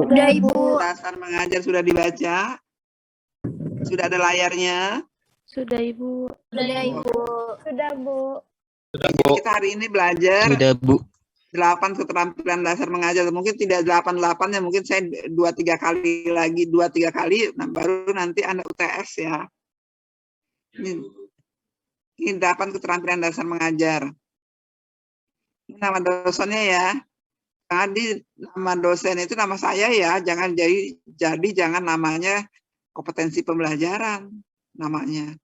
Sudah, Ibu. Dasar mengajar sudah dibaca? Sudah ada layarnya? Sudah, Ibu. Sudah, Ibu. Sudah, Bu. Sudah, Bu. Kita hari ini belajar Sudah, Bu. 8 keterampilan dasar mengajar. Mungkin tidak 8 ya, mungkin saya 2-3 kali lagi, 2-3 kali, nah baru nanti Anda UTS ya. Ini 8 keterampilan dasar mengajar. Ini nama dosennya ya. Tadi nama dosen itu nama saya ya, jangan jadi jangan namanya kompetensi pembelajaran namanya.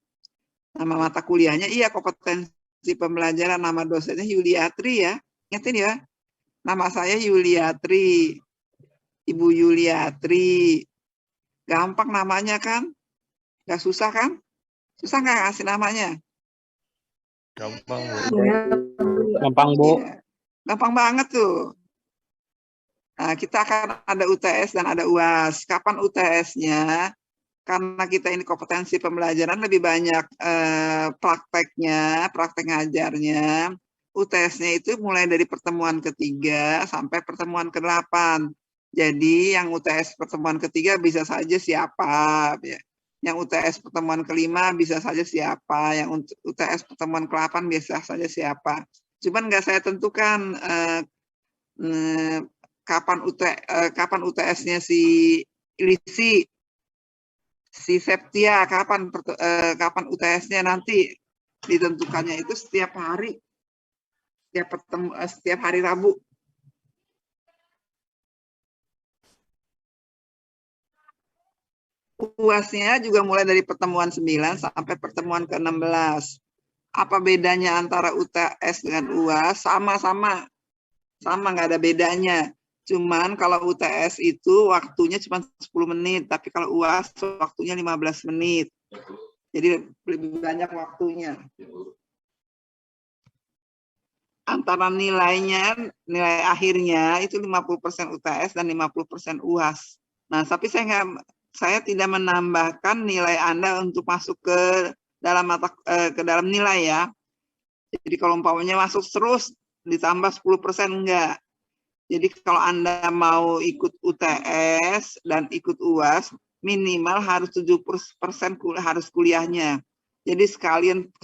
Nama mata kuliahnya iya kompetensi pembelajaran, nama dosennya Yuliatri ya. Ingatin ya. Nama saya Yuliatri. Ibu Yuliatri. Gampang namanya kan? Gak susah kan? Susah nggak ngasih namanya? Gampang, Bu. Gampang, Bu. Ya. Gampang banget tuh. Nah, kita akan ada UTS dan ada UAS. Kapan UTS-nya? Karena kita ini kompetensi pembelajaran lebih banyak prakteknya, praktek ngajarnya. UTS-nya itu mulai dari pertemuan ketiga sampai pertemuan ke-8. Jadi yang UTS pertemuan ketiga bisa saja siapa. Ya. Yang UTS pertemuan ke-5 bisa saja siapa. Yang UTS pertemuan ke-8 bisa saja siapa. Cuman nggak saya tentukan kapan UTS-nya si Ilisi, si Septia, kapan UTS-nya nanti ditentukannya itu setiap hari, setiap hari Rabu. UAS-nya juga mulai dari pertemuan 9 sampai pertemuan ke-16. Apa bedanya antara UTS dengan UAS? Sama-sama, nggak ada bedanya. Cuman kalau UTS itu waktunya cuma 10 menit, tapi kalau UAS waktunya 15 menit. Jadi lebih banyak waktunya. Antara nilainya, nilai akhirnya itu 50% UTS dan 50% UAS. Nah, tapi saya tidak menambahkan nilai Anda untuk masuk ke dalam nilai ya. Jadi kalau umpamanya masuk terus ditambah 10% enggak. Jadi kalau Anda mau ikut UTS dan ikut UAS, minimal harus 70% harus kuliahnya. Jadi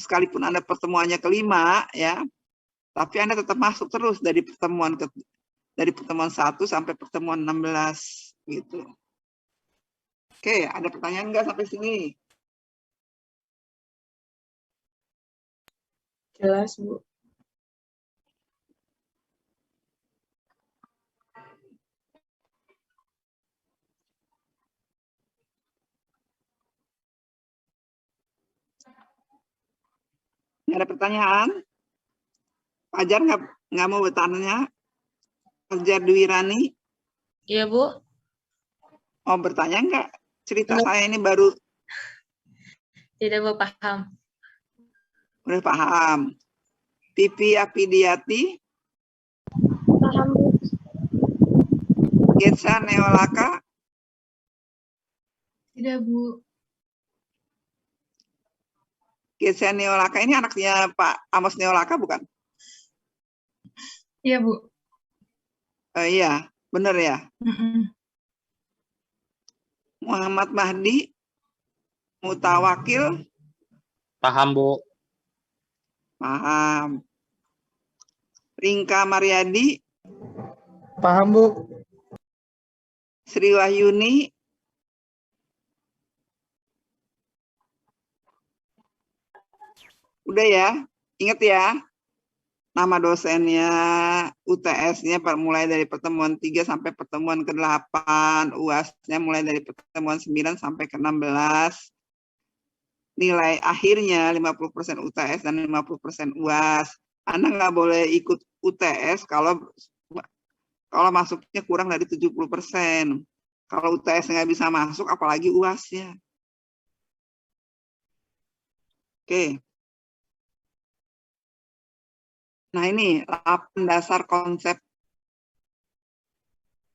sekalipun Anda pertemuannya ke-5 ya, tapi Anda tetap masuk terus dari pertemuan 1 sampai pertemuan 16 gitu. Oke, ada pertanyaan enggak sampai sini? Jelas, Bu. Ada pertanyaan? Fajar nggak mau bertanya? Fajar Dwirani? Iya, Bu. Mau bertanya nggak? Cerita saya ini baru. Tidak, Bu, paham. Udah paham. Pipi Apidiati? Paham, Bu. Getsa Neolaka? Tidak, Bu. Getsa Neolaka ini anaknya Pak Amos Neolaka bukan? Iya, Bu. Iya, benar ya. Muhammad Mahdi Mutawakil? Paham, Bu. Paham. Ringka Mariadi? Paham, Bu. Sri Wahyuni? Udah ya, ingat ya. Nama dosennya, UTS-nya mulai dari pertemuan 3 sampai pertemuan ke-8, UAS-nya mulai dari pertemuan 9 sampai ke-16. Nilai akhirnya 50% UTS dan 50% UAS. Anda nggak boleh ikut UTS kalau masuknya kurang dari 70%. Kalau UTS nggak bisa masuk, apalagi UAS-nya. Oke. Nah ini 8 dasar konsep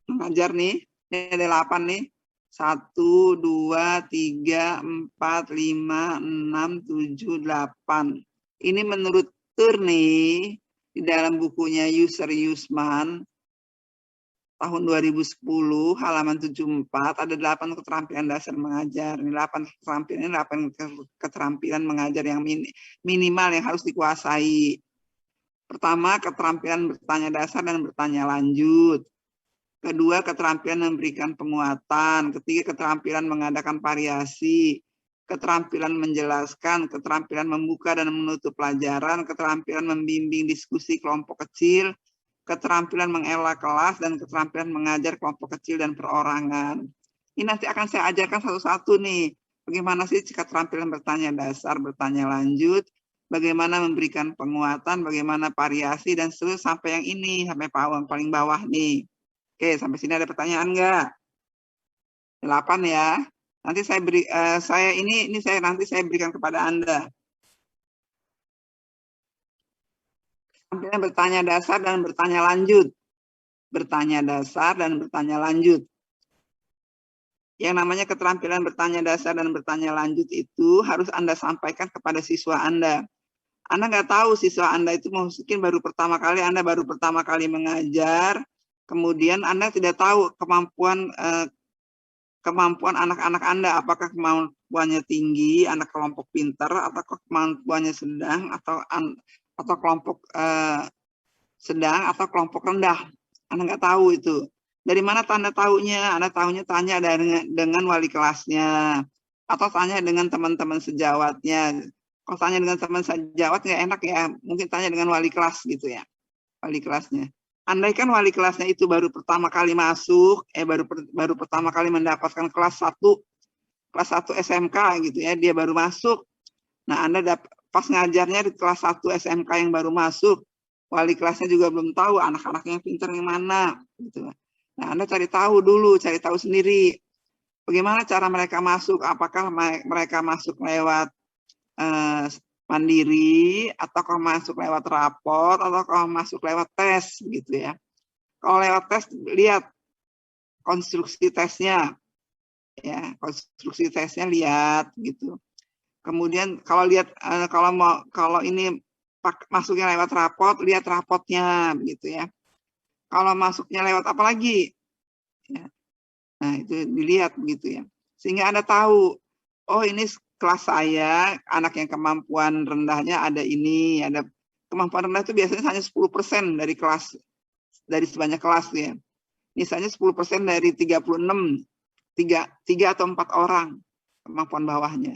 mengajar nih. Ini ada 8 nih. 1, 2, 3, 4, 5, 6, 7, 8. Ini menurut Turni di dalam bukunya User Yusman. tahun 2010 halaman 74 ada 8 keterampilan dasar mengajar. Ini 8 keterampilan, 8 keterampilan mengajar yang minimal yang harus dikuasai. Pertama, keterampilan bertanya dasar dan bertanya lanjut. Kedua, keterampilan memberikan penguatan. Ketiga, keterampilan mengadakan variasi. Keterampilan menjelaskan, keterampilan membuka dan menutup pelajaran, keterampilan membimbing diskusi kelompok kecil, keterampilan mengelola kelas, dan keterampilan mengajar kelompok kecil dan perorangan. Ini nanti akan saya ajarkan satu-satu nih. Bagaimana sih keterampilan bertanya dasar, bertanya lanjut, bagaimana memberikan penguatan, bagaimana variasi, dan seterusnya sampai yang ini, sampai paling bawah nih. Oke, sampai sini ada pertanyaan nggak? 8 ya. Nanti saya beri, nanti saya berikan kepada Anda. Keterampilan bertanya dasar dan bertanya lanjut. Bertanya dasar dan bertanya lanjut. Yang namanya keterampilan bertanya dasar dan bertanya lanjut itu harus Anda sampaikan kepada siswa Anda. Anda nggak tahu siswa Anda itu mungkin baru pertama kali mengajar, kemudian Anda tidak tahu kemampuan anak-anak Anda, apakah kemampuannya tinggi, anak kelompok pintar, atau kemampuannya sedang, atau kelompok sedang, atau kelompok rendah. Anda nggak tahu itu. Dari mana Anda tahunya? Anda tahunya tanya dengan wali kelasnya, atau tanya dengan teman-teman sejawatnya. Kalau tanya dengan teman sejawat nggak enak ya, mungkin tanya dengan wali kelas gitu ya, wali kelasnya. Andaikan wali kelasnya itu baru pertama kali masuk, baru pertama kali mendapatkan kelas 1 SMK gitu ya, dia baru masuk. Nah, Anda pas ngajarnya di kelas 1 SMK yang baru masuk, wali kelasnya juga belum tahu anak-anaknya yang pintar yang mana gitu. Nah, Anda cari tahu sendiri bagaimana cara mereka masuk, apakah mereka masuk lewat mandiri, ataukah masuk lewat rapor, ataukah masuk lewat tes gitu ya. Kalau lewat tes, lihat konstruksi tesnya ya, konstruksi tesnya lihat gitu. Kemudian kalau lihat kalau ini masuknya lewat rapot, lihat rapotnya gitu ya. Kalau masuknya lewat apa lagi ya. Nah, itu dilihat begitu ya, sehingga Anda tahu, oh ini kelas saya, anak yang kemampuan rendahnya ada ini, ada kemampuan rendah itu biasanya hanya 10% dari kelas, dari sebanyak kelas ya. Misalnya 10% dari 36, 3 atau 4 orang kemampuan bawahnya.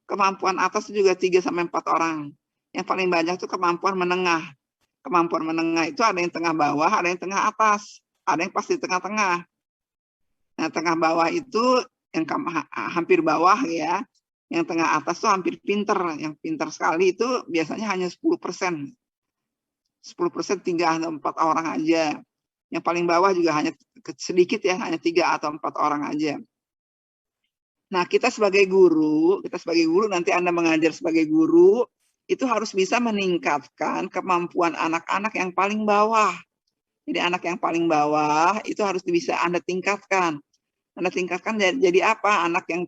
Kemampuan atas juga 3 sampai 4 orang. Yang paling banyak itu kemampuan menengah. Kemampuan menengah itu ada yang tengah bawah, ada yang tengah atas, ada yang pasti tengah-tengah. Nah, tengah bawah itu yang hampir bawah ya. Yang tengah atas tuh hampir pinter, yang pinter sekali itu biasanya hanya 10%. 10% 3 atau 4 orang aja. Yang paling bawah juga hanya sedikit ya, hanya 3 atau 4 orang aja. Nah, kita sebagai guru nanti Anda mengajar sebagai guru, itu harus bisa meningkatkan kemampuan anak-anak yang paling bawah. Jadi anak yang paling bawah itu harus bisa Anda tingkatkan. Anda tingkatkan jadi apa? Anak yang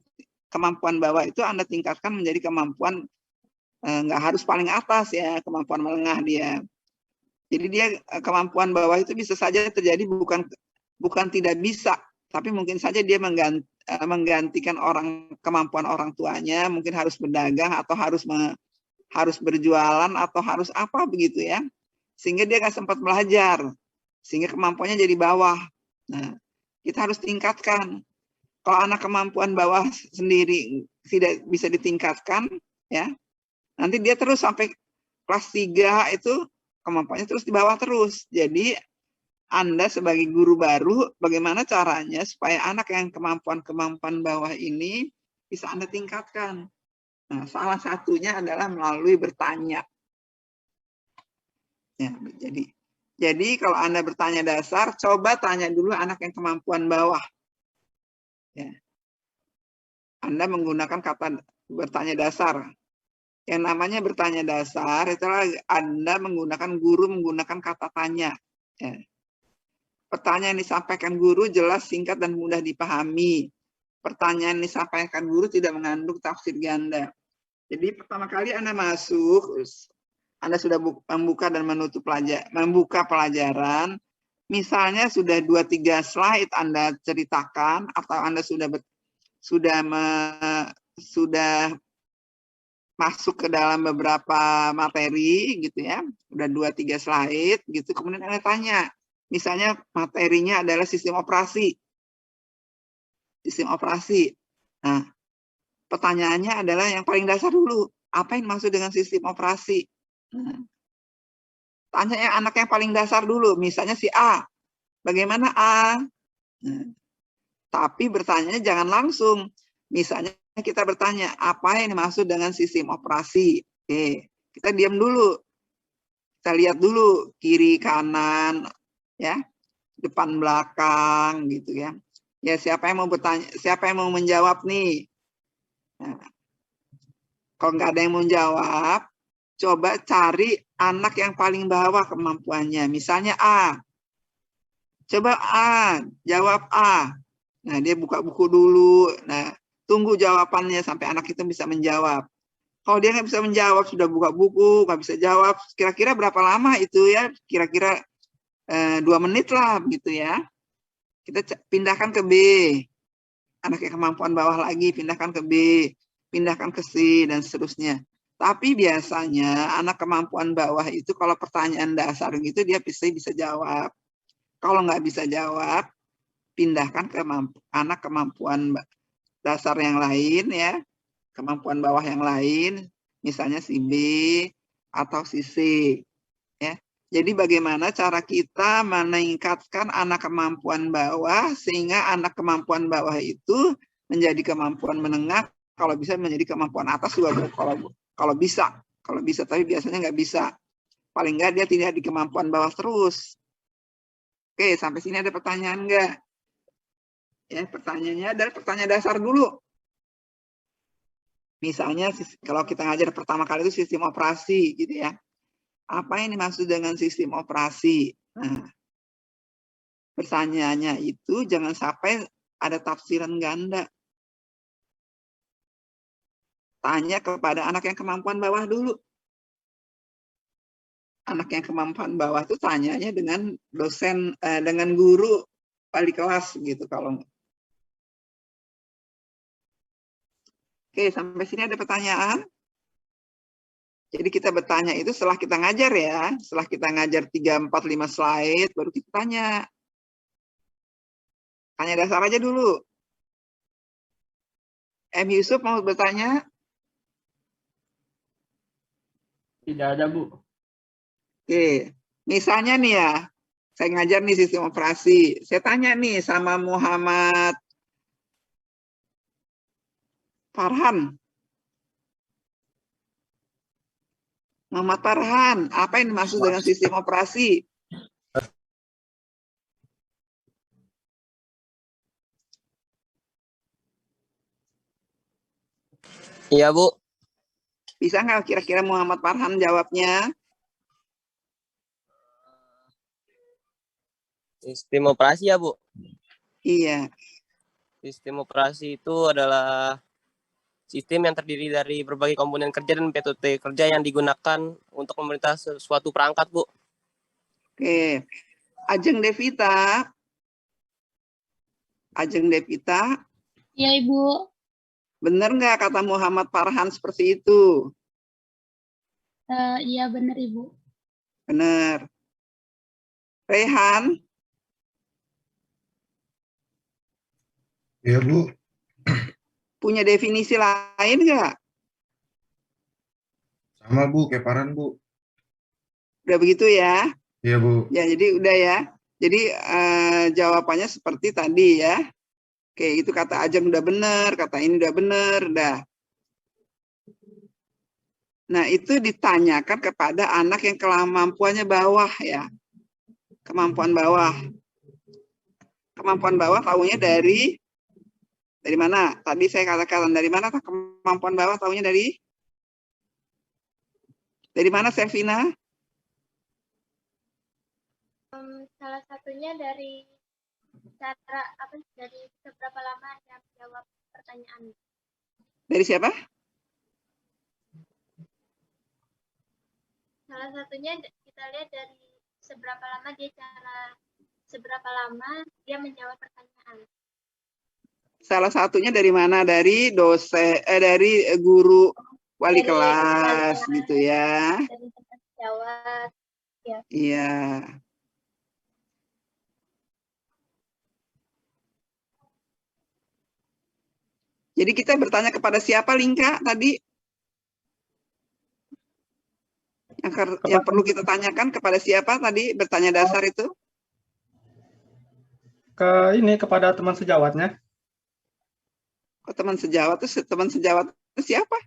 kemampuan bawah itu Anda tingkatkan menjadi kemampuan nggak harus paling atas ya, kemampuan menengah dia. Jadi dia kemampuan bawah itu bisa saja terjadi bukan tidak bisa, tapi mungkin saja dia menggantikan kemampuan orang tuanya, mungkin harus berdagang atau harus berjualan atau harus apa begitu ya, sehingga dia nggak sempat belajar, sehingga kemampuannya jadi bawah. Nah, kita harus tingkatkan. Kalau anak kemampuan bawah sendiri tidak bisa ditingkatkan, ya, nanti dia terus sampai kelas 3 itu kemampuannya terus di bawah terus. Jadi Anda sebagai guru baru, bagaimana caranya supaya anak yang kemampuan bawah ini bisa Anda tingkatkan? Nah, salah satunya adalah melalui bertanya. Ya, jadi kalau Anda bertanya dasar, coba tanya dulu anak yang kemampuan bawah. Ya. Anda menggunakan kata bertanya dasar. Yang namanya bertanya dasar itulah Anda guru menggunakan kata tanya. Ya. Pertanyaan yang disampaikan guru jelas, singkat, dan mudah dipahami. Pertanyaan yang disampaikan guru tidak mengandung tafsir ganda. Jadi pertama kali Anda masuk, Anda sudah membuka dan membuka pelajaran, Misalnya sudah 2-3 slide Anda ceritakan atau Anda sudah masuk ke dalam beberapa materi gitu ya, udah 2-3 slide gitu, kemudian Anda tanya, misalnya materinya adalah sistem operasi. Nah, pertanyaannya adalah yang paling dasar dulu, apa yang dimaksud dengan sistem operasi? Nah, tanya yang anak yang paling dasar dulu, misalnya si A, bagaimana A? Nah, tapi bertanya jangan langsung, misalnya kita bertanya, apa yang dimaksud dengan sistem operasi? Oke, kita diam dulu. Kita lihat dulu kiri kanan ya, depan belakang gitu ya. Ya, siapa yang mau bertanya, siapa yang mau menjawab nih? Nah, kalau nggak ada yang mau jawab, coba cari anak yang paling bawah kemampuannya. Misalnya A. Coba A, jawab A. Nah, dia buka buku dulu. Nah, tunggu jawabannya sampai anak itu bisa menjawab. Kalau dia nggak bisa menjawab, sudah buka buku, nggak bisa jawab, kira-kira berapa lama itu ya? Kira-kira 2 menit lah, gitu ya. Kita pindahkan ke B. Anak yang kemampuan bawah lagi, pindahkan ke B. Pindahkan ke C, dan seterusnya. Tapi biasanya anak kemampuan bawah itu kalau pertanyaan dasar gitu, dia bisa jawab. Kalau nggak bisa jawab, pindahkan ke anak kemampuan dasar yang lain ya, kemampuan bawah yang lain, misalnya si B atau si C ya. Jadi bagaimana cara kita meningkatkan anak kemampuan bawah sehingga anak kemampuan bawah itu menjadi kemampuan menengah, kalau bisa menjadi kemampuan atas juga kalau bisa tapi biasanya nggak bisa. Paling nggak dia tidak di kemampuan bawah terus. Oke, sampai sini ada pertanyaan nggak? Ya, pertanyaannya adalah pertanyaan dasar dulu. Misalnya kalau kita ngajar pertama kali itu sistem operasi gitu ya. Apa yang dimaksud dengan sistem operasi? Nah, pertanyaannya itu jangan sampai ada tafsiran ganda. Tanya kepada anak yang kemampuan bawah dulu. Anak yang kemampuan bawah itu tanyanya dengan dosen, dengan guru wali kelas gitu kalau. Oke, sampai sini ada pertanyaan? Jadi kita bertanya itu setelah kita ngajar ya. Setelah kita ngajar 3, 4, 5 slide, baru kita tanya. Tanya dasar aja dulu. M. Yusuf mau bertanya? Tidak ada, Bu. Oke, misalnya nih ya, saya ngajar nih sistem operasi. Saya tanya nih sama Muhammad Farhan. Muhammad Farhan, apa yang dimaksud dengan sistem operasi? Iya, Bu. Bisa nggak kira-kira Muhammad Farhan jawabnya? Sistem operasi ya, Bu. Iya. Sistem operasi itu adalah sistem yang terdiri dari berbagai komponen kerja dan metode kerja yang digunakan untuk memerintah suatu perangkat, Bu. Oke. Ajeng Devita. Ajeng Devita. Iya, Ibu. Benar nggak kata Muhammad Farhan seperti itu? Iya, benar, Ibu. Benar. Rehan. Iya, Bu. Punya definisi lain nggak? Sama, Bu. Kayak Farhan, Bu. Udah begitu ya? Iya, Bu. Ya, jadi udah ya. Jadi jawabannya seperti tadi ya. Oke, itu kata Ajeng udah benar, kata ini udah benar, udah. Nah, itu ditanyakan kepada anak yang kemampuannya bawah ya. Kemampuan bawah. Kemampuan bawah tahunya dari mana? Tadi saya katakan dari mana kemampuan bawah tahunya dari mana, Selvina? Salah satunya dari cara dari seberapa lama Anda menjawab pertanyaan. Dari siapa? Salah satunya kita lihat dari seberapa lama dia cara seberapa lama dia menjawab pertanyaan. Salah satunya dari mana? Dari dari guru wali Dari kelas wali gitu ya. Dari tempat jawab. Iya. Jadi kita bertanya kepada siapa, Lingka, tadi? Yang perlu kita tanyakan kepada siapa tadi bertanya dasar itu? Kepada teman sejawatnya. Oh, teman sejawat itu siapa?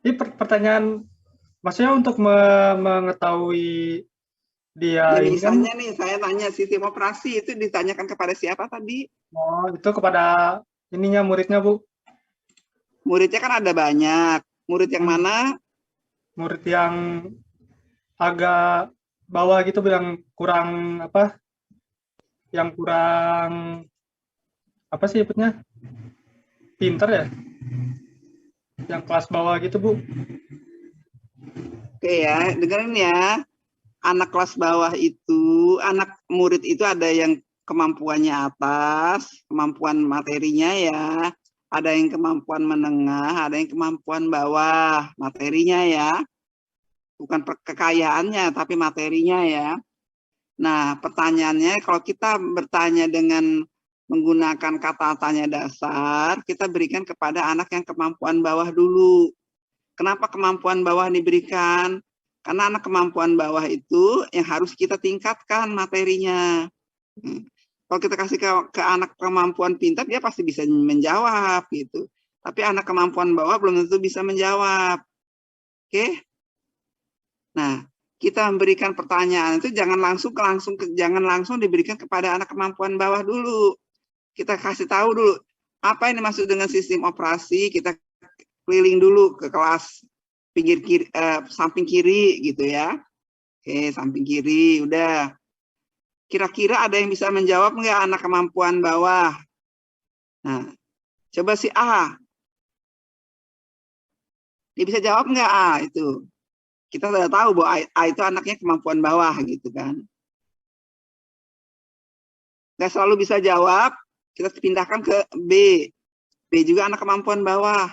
Ini pertanyaan, maksudnya untuk mengetahui dia Ya, ini kan, misalnya nih, saya tanya sistem operasi itu ditanyakan kepada siapa tadi? oh itu kepada ininya muridnya Bu. Muridnya kan ada banyak. Murid yang mana? Murid yang agak bawah gitu Bu, yang kurang apa? Yang kurang apa sih sebutnya? Pinter ya? Yang kelas bawah gitu Bu. Oke ya, dengerin ya. Anak kelas bawah itu, anak murid itu ada yang kemampuannya atas, kemampuan materinya ya. Ada yang kemampuan menengah, ada yang kemampuan bawah, materinya ya. Bukan kekayaannya, tapi materinya ya. Nah, pertanyaannya kalau kita bertanya dengan menggunakan kata tanya dasar, kita berikan kepada anak yang kemampuan bawah dulu. Kenapa kemampuan bawah diberikan? Karena anak kemampuan bawah itu yang harus kita tingkatkan materinya. Kalau kita kasih ke anak kemampuan pintar, dia pasti bisa menjawab gitu. Tapi anak kemampuan bawah belum tentu bisa menjawab. Oke? Nah, kita memberikan pertanyaan itu jangan langsung diberikan kepada anak kemampuan bawah dulu. Kita kasih tahu dulu apa yang dimaksud dengan sistem operasi. Kita keliling dulu ke kelas pinggir kiri, samping kiri gitu ya. Oke, samping kiri udah. Kira-kira ada yang bisa menjawab nggak anak kemampuan bawah? Nah, coba si A. Dia bisa jawab nggak A itu? Kita sudah tahu bahwa A itu anaknya kemampuan bawah gitu kan. Nggak selalu bisa jawab, kita pindahkan ke B. B juga anak kemampuan bawah.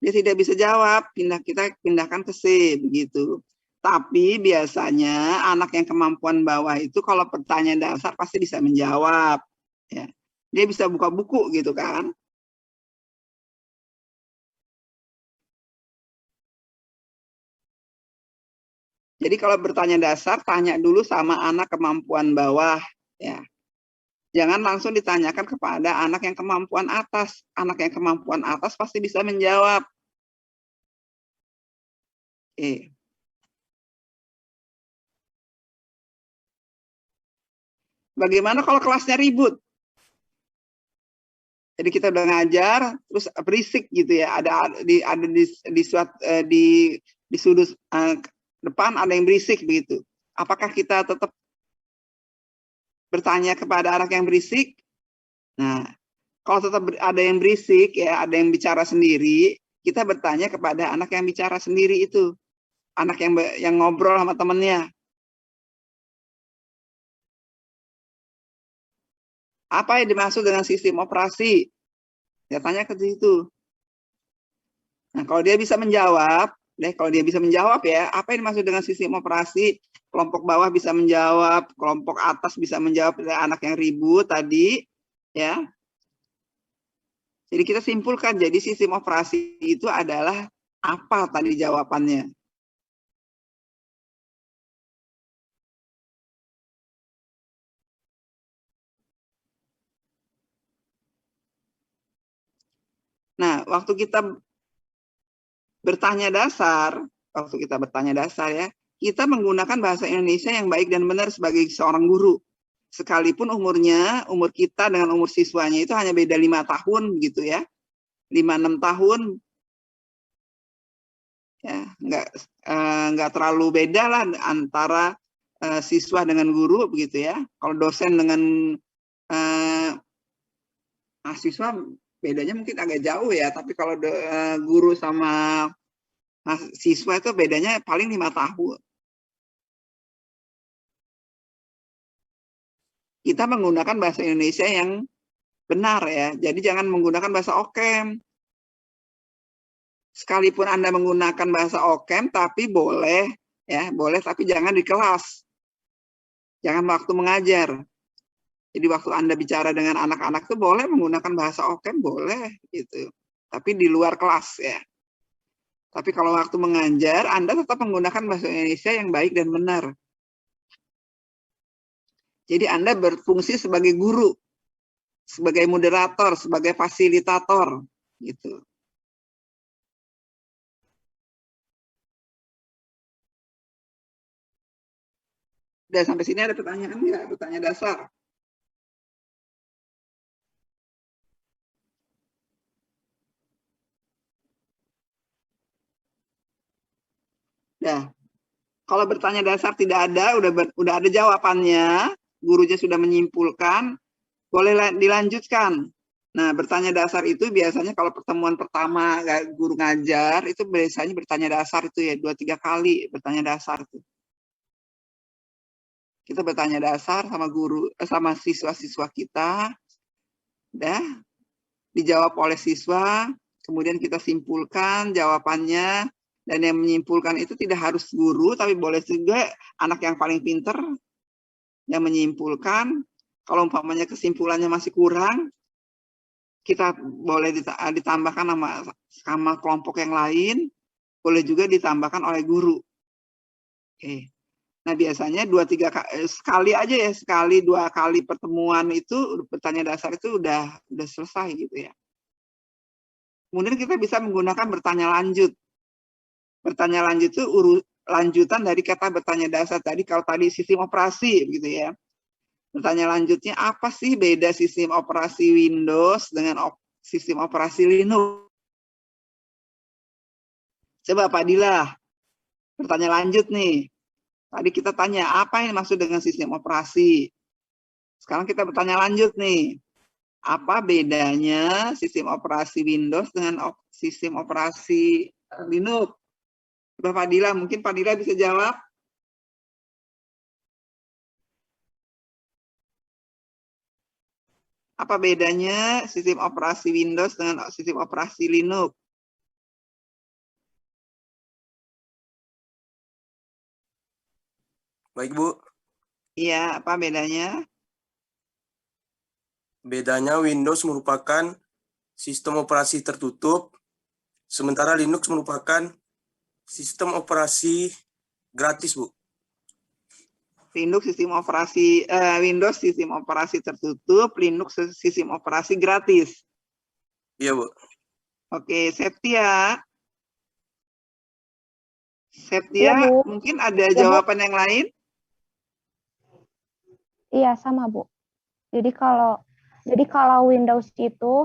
Dia tidak bisa jawab, kita pindahkan ke C begitu. Tapi biasanya anak yang kemampuan bawah itu kalau pertanyaan dasar pasti bisa menjawab. Ya. Dia bisa buka buku gitu kan. Jadi kalau bertanya dasar, tanya dulu sama anak kemampuan bawah. Ya. Jangan langsung ditanyakan kepada anak yang kemampuan atas. Anak yang kemampuan atas pasti bisa menjawab. Bagaimana kalau kelasnya ribut? Jadi kita udah ngajar, terus berisik gitu ya. Ada di sudut depan ada yang berisik begitu. Apakah kita tetap bertanya kepada anak yang berisik? Nah, kalau tetap ada yang berisik ya, ada yang bicara sendiri, kita bertanya kepada anak yang bicara sendiri itu, anak yang ngobrol sama temennya. Apa yang dimaksud dengan sistem operasi? Ya tanya ke situ. Nah, kalau dia bisa menjawab, ya, apa yang dimaksud dengan sistem operasi? Kelompok bawah bisa menjawab, kelompok atas bisa menjawab, anak yang ribut tadi, ya. Jadi kita simpulkan, jadi sistem operasi itu adalah apa tadi jawabannya? Nah, waktu kita bertanya dasar ya, kita menggunakan bahasa Indonesia yang baik dan benar sebagai seorang guru. Sekalipun umur kita dengan umur siswanya itu hanya beda 5 tahun gitu ya. 5-6 tahun. Ya, nggak terlalu beda lah antara siswa dengan guru begitu ya. Kalau dosen dengan mahasiswa bedanya mungkin agak jauh ya, tapi kalau guru sama siswa itu bedanya paling 5 tahun. kita menggunakan bahasa Indonesia yang benar ya. Jadi jangan menggunakan bahasa Okem. Sekalipun Anda menggunakan bahasa Okem, tapi boleh ya, boleh tapi jangan di kelas. Jangan waktu mengajar. Jadi waktu Anda bicara dengan anak-anak itu boleh menggunakan bahasa Okem, boleh gitu. Tapi di luar kelas ya. Tapi kalau waktu mengajar, Anda tetap menggunakan bahasa Indonesia yang baik dan benar. Jadi Anda berfungsi sebagai guru, sebagai moderator, sebagai fasilitator, gitu. Udah sampai sini ada pertanyaan nggak? Pertanyaan dasar. Nah, kalau bertanya dasar tidak ada, udah ada jawabannya, gurunya sudah menyimpulkan, boleh dilanjutkan. Nah, bertanya dasar itu biasanya kalau pertemuan pertama guru ngajar, itu biasanya bertanya dasar itu ya 2-3 kali bertanya dasar itu. Kita bertanya dasar sama guru, sama siswa-siswa kita, dah dijawab oleh siswa, kemudian kita simpulkan jawabannya, dan yang menyimpulkan itu tidak harus guru, tapi boleh juga anak yang paling pinter yang menyimpulkan. Kalau umpamanya kesimpulannya masih kurang, kita boleh ditambahkan sama kelompok yang lain, boleh juga ditambahkan oleh guru. Oke. Nah biasanya 2-3 sekali aja ya, sekali 2 kali pertemuan itu bertanya dasar itu udah selesai gitu ya. Kemudian kita bisa menggunakan bertanya lanjut. Bertanya lanjut itu lanjutan dari kata bertanya dasar tadi. Kalau tadi sistem operasi gitu ya. Bertanya lanjutnya apa sih beda sistem operasi Windows dengan sistem operasi Linux? Coba Pak Dila, bertanya lanjut nih. Tadi kita tanya, apa yang dimaksud dengan sistem operasi? Sekarang kita bertanya lanjut nih. Apa bedanya sistem operasi Windows dengan sistem operasi Linux? Coba Pak Dila, mungkin Pak Dila bisa jawab. Apa bedanya sistem operasi Windows dengan sistem operasi Linux? Baik, Bu. Iya, apa bedanya? Bedanya Windows merupakan sistem operasi tertutup, sementara Linux merupakan sistem operasi gratis, Bu. Windows sistem operasi tertutup, Linux sistem operasi gratis. Iya, Bu. Oke, Septia. Iya, Bu. Mungkin ada Iya, Bu. jawaban yang lain? Iya, sama, Bu. Jadi kalau Windows itu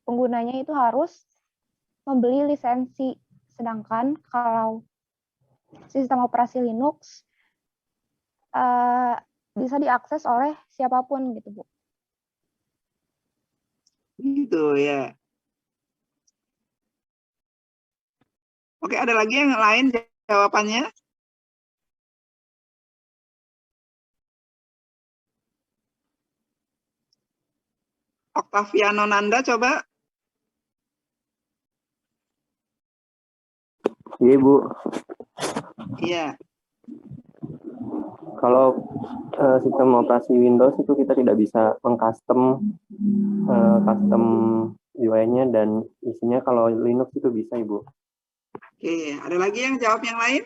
penggunanya itu harus membeli lisensi, sedangkan kalau sistem operasi Linux bisa diakses oleh siapapun gitu, Bu. Gitu ya. Oke, ada lagi yang lain jawabannya? Octaviano Nanda coba. Iya, Bu. Iya. Kalau sistem operasi Windows itu kita tidak bisa mengcustom custom UI-nya dan isinya. Kalau Linux itu bisa, Ibu. Oke, ada lagi yang jawab yang lain?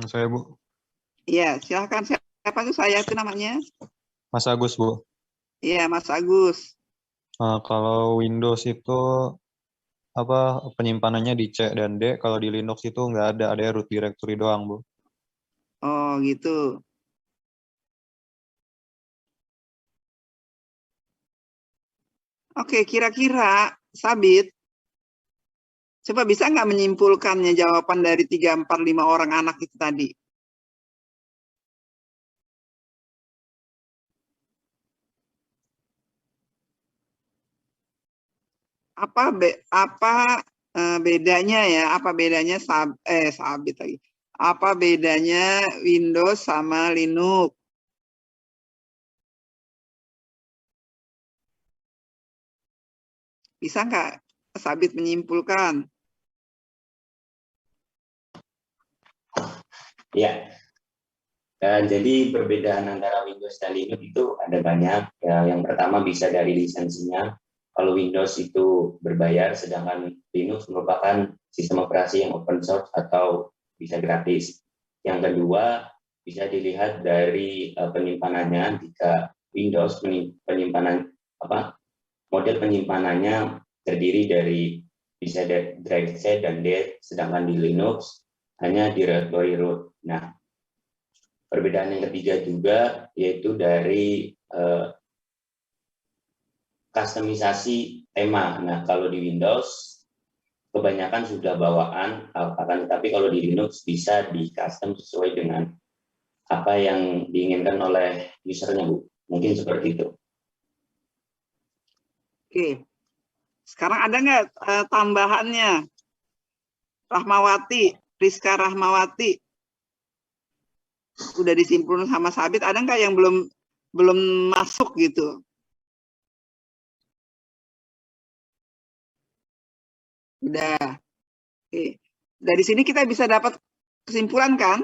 Saya, Bu. Iya, silakan. Siapa tuh saya itu namanya? Mas Agus, Bu. Iya, Mas Agus. Kalau Windows itu penyimpanannya di C dan D, kalau di Linux itu nggak ada root directory doang, Bu. Oh, gitu. Oke, kira-kira Sabit, coba bisa nggak menyimpulkannya jawaban dari 3, 4, 5 orang anak itu tadi? Apa bedanya ya? Apa bedanya sabit lagi? Apa bedanya Windows sama Linux? Bisa nggak Sabit menyimpulkan? Ya, jadi perbedaan antara Windows dan Linux itu ada banyak. Ya, yang pertama bisa dari lisensinya. Kalau Windows itu berbayar, sedangkan Linux merupakan sistem operasi yang open source atau bisa gratis. Yang kedua, bisa dilihat dari penyimpanannya. Jika Windows model penyimpanannya terdiri dari bisa drive C dan D, sedangkan di Linux hanya directory root. Nah, perbedaan yang ketiga juga yaitu dari kustomisasi tema. Nah, kalau di Windows kebanyakan sudah bawaan, akan tetapi kalau di Linux bisa di custom sesuai dengan apa yang diinginkan oleh usernya, Bu. Mungkin seperti itu. Oke. Sekarang ada nggak tambahannya? Rahmawati, Rizka Rahmawati. Udah disimpulkan sama Sabit, ada nggak yang belum masuk gitu? Udah. Oke. Dari sini kita bisa dapat kesimpulan kan?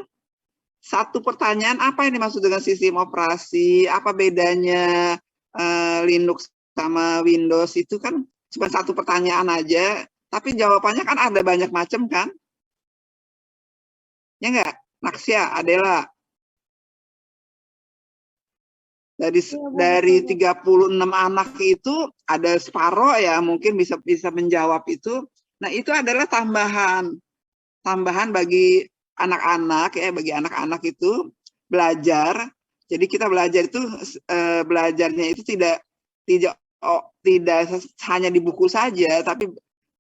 Satu pertanyaan, apa yang dimaksud dengan sistem operasi? Apa bedanya Linux sama Windows? Itu kan cuma satu pertanyaan aja, tapi jawabannya kan ada banyak macam kan? Ya nggak? Naksya, Adela. Dari 36 anak itu ada separuh ya mungkin bisa menjawab itu. Nah, itu adalah tambahan bagi anak-anak ya, bagi anak-anak itu belajar. Jadi kita belajar itu belajarnya itu tidak hanya di buku saja, tapi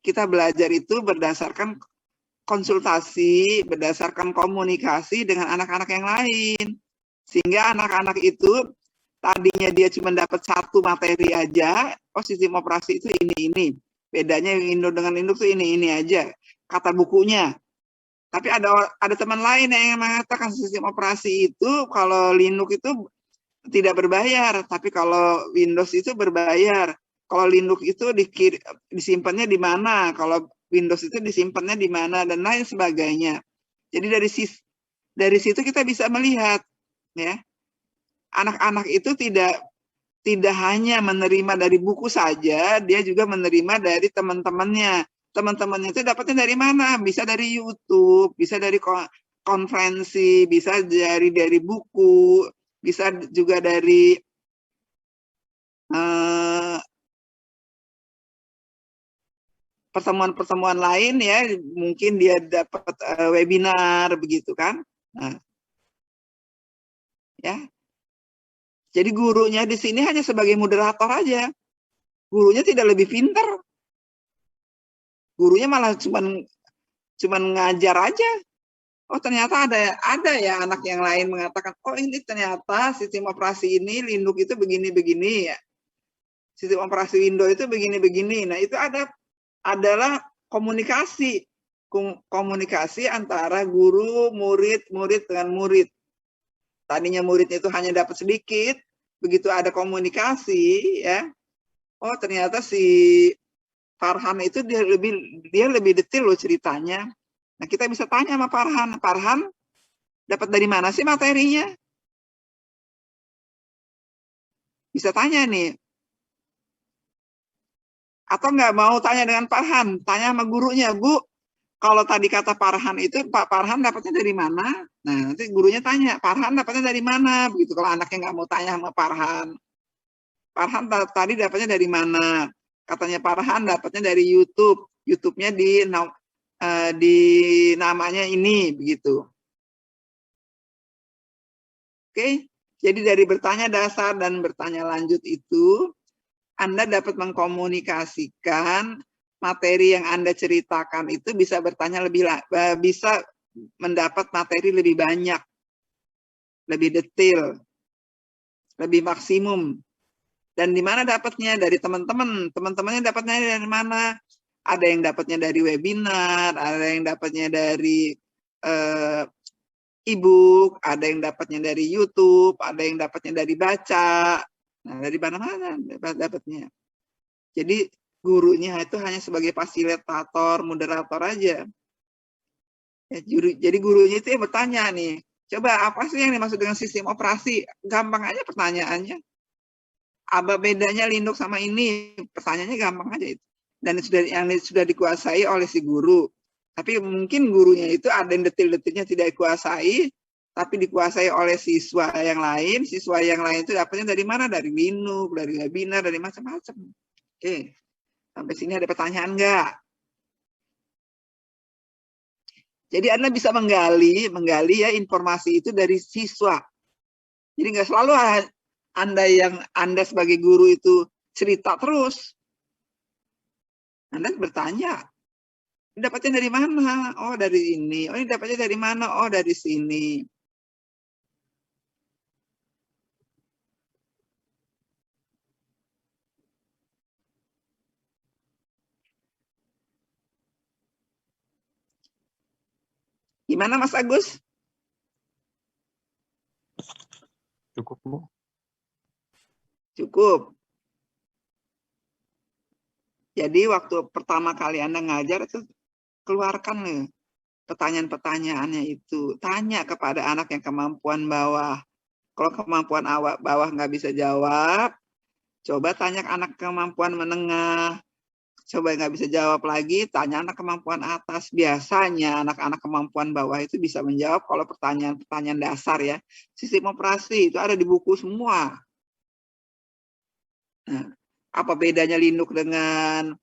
kita belajar itu berdasarkan konsultasi, berdasarkan komunikasi dengan anak-anak yang lain. Sehingga anak-anak itu tadinya dia cuma dapat satu materi aja, oh sistem operasi itu ini. Bedanya Windows dengan Linux itu ini aja, kata bukunya. Tapi ada teman lain yang mengatakan sistem operasi itu kalau Linux itu tidak berbayar, tapi kalau Windows itu berbayar. Kalau Linux itu disimpannya di mana, kalau Windows itu disimpannya di mana, dan lain sebagainya. Jadi dari situ kita bisa melihat, ya, anak-anak itu tidak hanya menerima dari buku saja, dia juga menerima dari teman-temannya. Teman-temannya itu dapatnya dari mana? Bisa dari YouTube, bisa dari konferensi, bisa dari buku, bisa juga dari pertemuan-pertemuan lain ya, mungkin dia dapat webinar begitu kan. Nah, ya. Jadi gurunya di sini hanya sebagai moderator aja. Gurunya tidak lebih pintar. Gurunya malah cuman ngajar aja. Oh, ternyata ada ya anak yang lain mengatakan, oh ini ternyata sistem operasi ini Linux itu begini-begini ya. Sistem operasi Windows itu begini-begini. Nah, itu adalah komunikasi antara guru, murid dengan murid. Tadinya muridnya itu hanya dapat sedikit, begitu ada komunikasi ya. Oh, ternyata si Farhan itu dia lebih detail loh ceritanya. Nah, kita bisa tanya sama Farhan dapat dari mana sih materinya? Bisa tanya nih. Atau nggak mau tanya dengan Farhan, tanya sama gurunya, Bu, kalau tadi kata Farhan itu, Pak Farhan dapatnya dari mana? Nah, nanti gurunya tanya, Farhan dapatnya dari mana? Begitu kalau anaknya nggak mau tanya sama Farhan. Farhan tadi dapatnya dari mana? Katanya Farhan dapatnya dari YouTube. YouTube-nya di namanya ini, begitu. Oke, jadi dari bertanya dasar dan bertanya lanjut itu, Anda dapat mengkomunikasikan materi yang Anda ceritakan itu bisa bertanya bisa mendapat materi lebih banyak, lebih detail, lebih maksimum. Dan di mana dapatnya? Dari teman-teman. Teman-temannya dapatnya dari mana? Ada yang dapatnya dari webinar, ada yang dapatnya dari e-book, ada yang dapatnya dari YouTube, ada yang dapatnya dari baca. Nah, dari mana-mana dapatnya. Jadi gurunya itu hanya sebagai fasilitator, moderator aja. Ya, jadi gurunya itu yang bertanya nih, coba apa sih yang dimaksud dengan sistem operasi? Gampang aja pertanyaannya. Apa bedanya Linux sama ini? Pertanyaannya gampang aja itu. Dan yang sudah dikuasai oleh si guru. Tapi mungkin gurunya itu ada yang detil-detilnya tidak dikuasai, tapi dikuasai oleh siswa yang lain. Siswa yang lain itu dapatnya dari mana? Dari Linux, dari webinar, dari macam-macam. Oke, sampai sini ada pertanyaan nggak? Jadi Anda bisa menggali ya informasi itu dari siswa. Jadi nggak selalu Anda sebagai guru itu cerita terus. Anda bertanya, dapatnya dari mana? Oh, dari ini. Oh, ini dapatnya dari mana? Oh, dari sini. Gimana Mas Agus? Cukup, Bu. Cukup. Jadi waktu pertama kali Anda ngajar itu keluarkan nih pertanyaan-pertanyaannya itu. Tanya kepada anak yang kemampuan bawah. Kalau kemampuan bawah nggak bisa jawab, coba tanya anak kemampuan menengah. Coba nggak bisa jawab lagi, tanya anak kemampuan atas. Biasanya anak-anak kemampuan bawah itu bisa menjawab kalau pertanyaan-pertanyaan dasar ya. Sistem operasi itu ada di buku semua. Nah, apa bedanya Linux dengan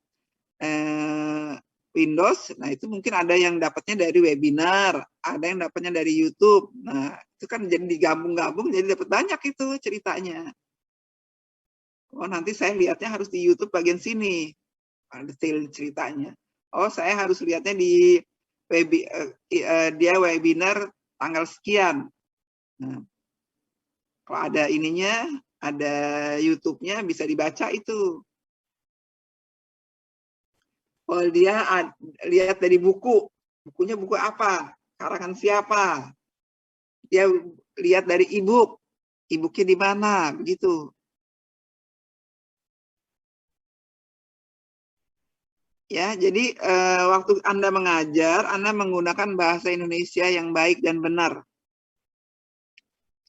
Windows? Nah, itu mungkin ada yang dapatnya dari webinar, ada yang dapatnya dari YouTube. Nah, itu kan jadi digabung-gabung, jadi dapat banyak itu ceritanya. Oh, nanti saya lihatnya harus di YouTube bagian sini. Detail ceritanya. Oh, saya harus lihatnya di dia webinar tanggal sekian. Nah, kalau ada ininya, ada YouTube-nya bisa dibaca itu. Oh, dia lihat dari buku. Bukunya buku apa? Karangan siapa? Dia lihat dari e-book. E-booknya di mana? Begitu. Ya, jadi waktu Anda mengajar, Anda menggunakan bahasa Indonesia yang baik dan benar.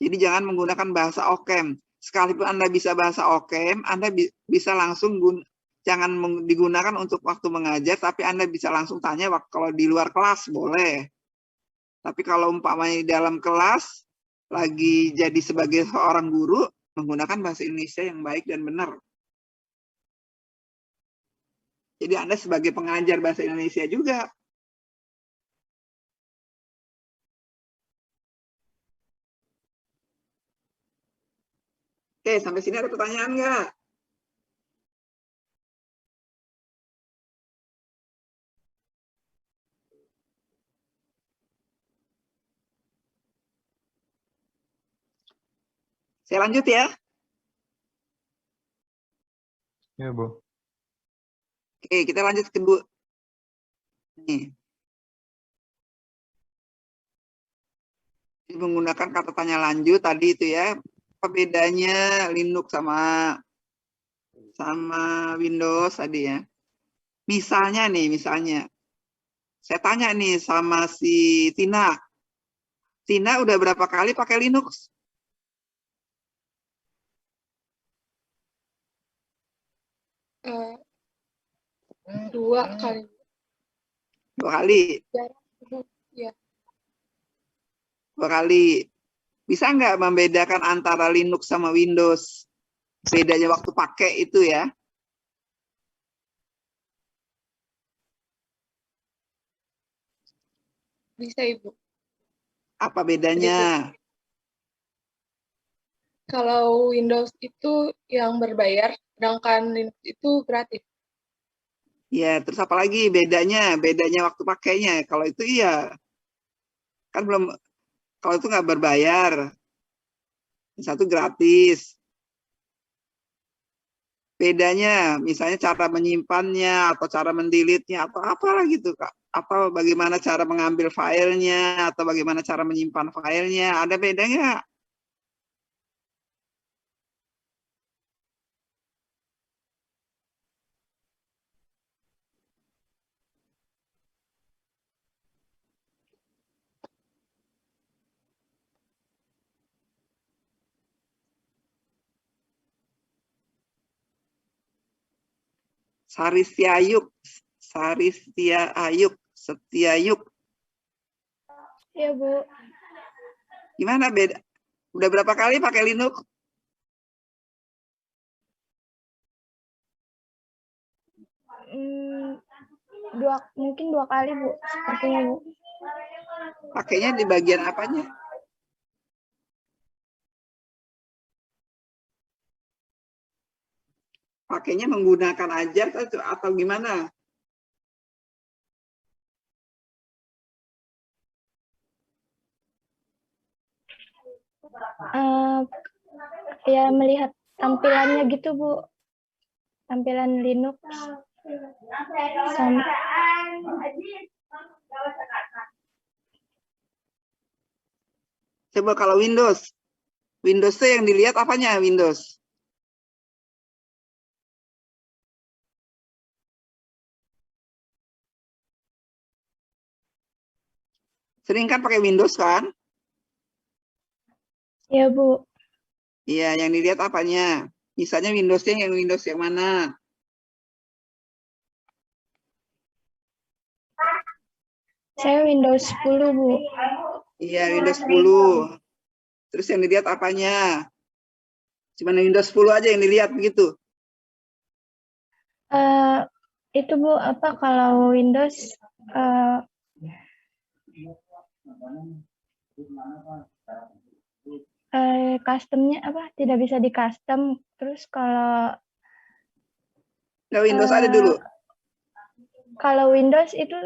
Jadi jangan menggunakan bahasa Okem. Sekalipun Anda bisa bahasa Okem, Anda bisa langsung jangan digunakan untuk waktu mengajar, tapi Anda bisa langsung tanya kalau di luar kelas boleh. Tapi kalau umpamanya di dalam kelas lagi jadi sebagai seorang guru, menggunakan bahasa Indonesia yang baik dan benar. Jadi Anda sebagai pengajar bahasa Indonesia juga. Oke, sampai sini ada pertanyaan nggak? Saya lanjut ya. Ya, Bu. Oke, kita lanjut ke Bu. Nih. Menggunakan kata tanya lanjut tadi itu ya. Apa bedanya Linux sama Windows tadi ya. Misalnya saya tanya nih sama si Tina. Tina udah berapa kali pakai Linux? Dua kali. 2 kali? Ya. 2 kali. Bisa nggak membedakan antara Linux sama Windows? Bedanya waktu pakai itu ya. Bisa, Ibu. Apa bedanya? Kalau Windows itu yang berbayar, sedangkan Linux itu gratis. Ya, terus apa lagi bedanya? Bedanya waktu pakainya. Kalau itu iya. Kan belum, kalau itu nggak berbayar. Satu gratis. Bedanya, misalnya cara menyimpannya, atau cara mendelete-nya, atau apalah gitu, Kak. apa bagaimana cara mengambil filenya atau bagaimana cara menyimpan filenya, ada bedanya? Saristiayuk, Setiayuk. Iya, Bu. Gimana beda? Udah berapa kali pakai Linux? Mungkin 2 kali, Bu. Sepertinya, Bu. Pakainya di bagian apanya? Pakainya menggunakan aja atau gimana? Ya melihat tampilannya gitu, Bu. Tampilan Linux. Coba kalau Windows. Windows itu yang dilihat apanya Windows? Sering kan pakai Windows kan? Iya, Bu. Iya, yang dilihat apanya? Misalnya Windows-nya yang Windows yang mana? Saya Windows 10, Bu. Iya, Windows 10. Terus yang dilihat apanya? Cuma Windows 10 aja yang dilihat begitu? Itu, Bu, apa kalau Windows customnya apa tidak bisa di custom, terus kalau Windows ada dulu. Kalau Windows itu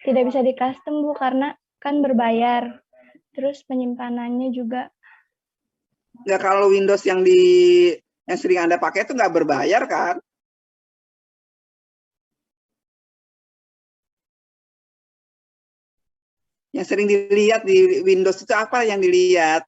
tidak bisa di custom, Bu, karena kan berbayar, terus penyimpanannya juga. Nggak, kalau Windows yang sering Anda pakai itu nggak berbayar kan? Yang sering dilihat di Windows itu apa yang dilihat?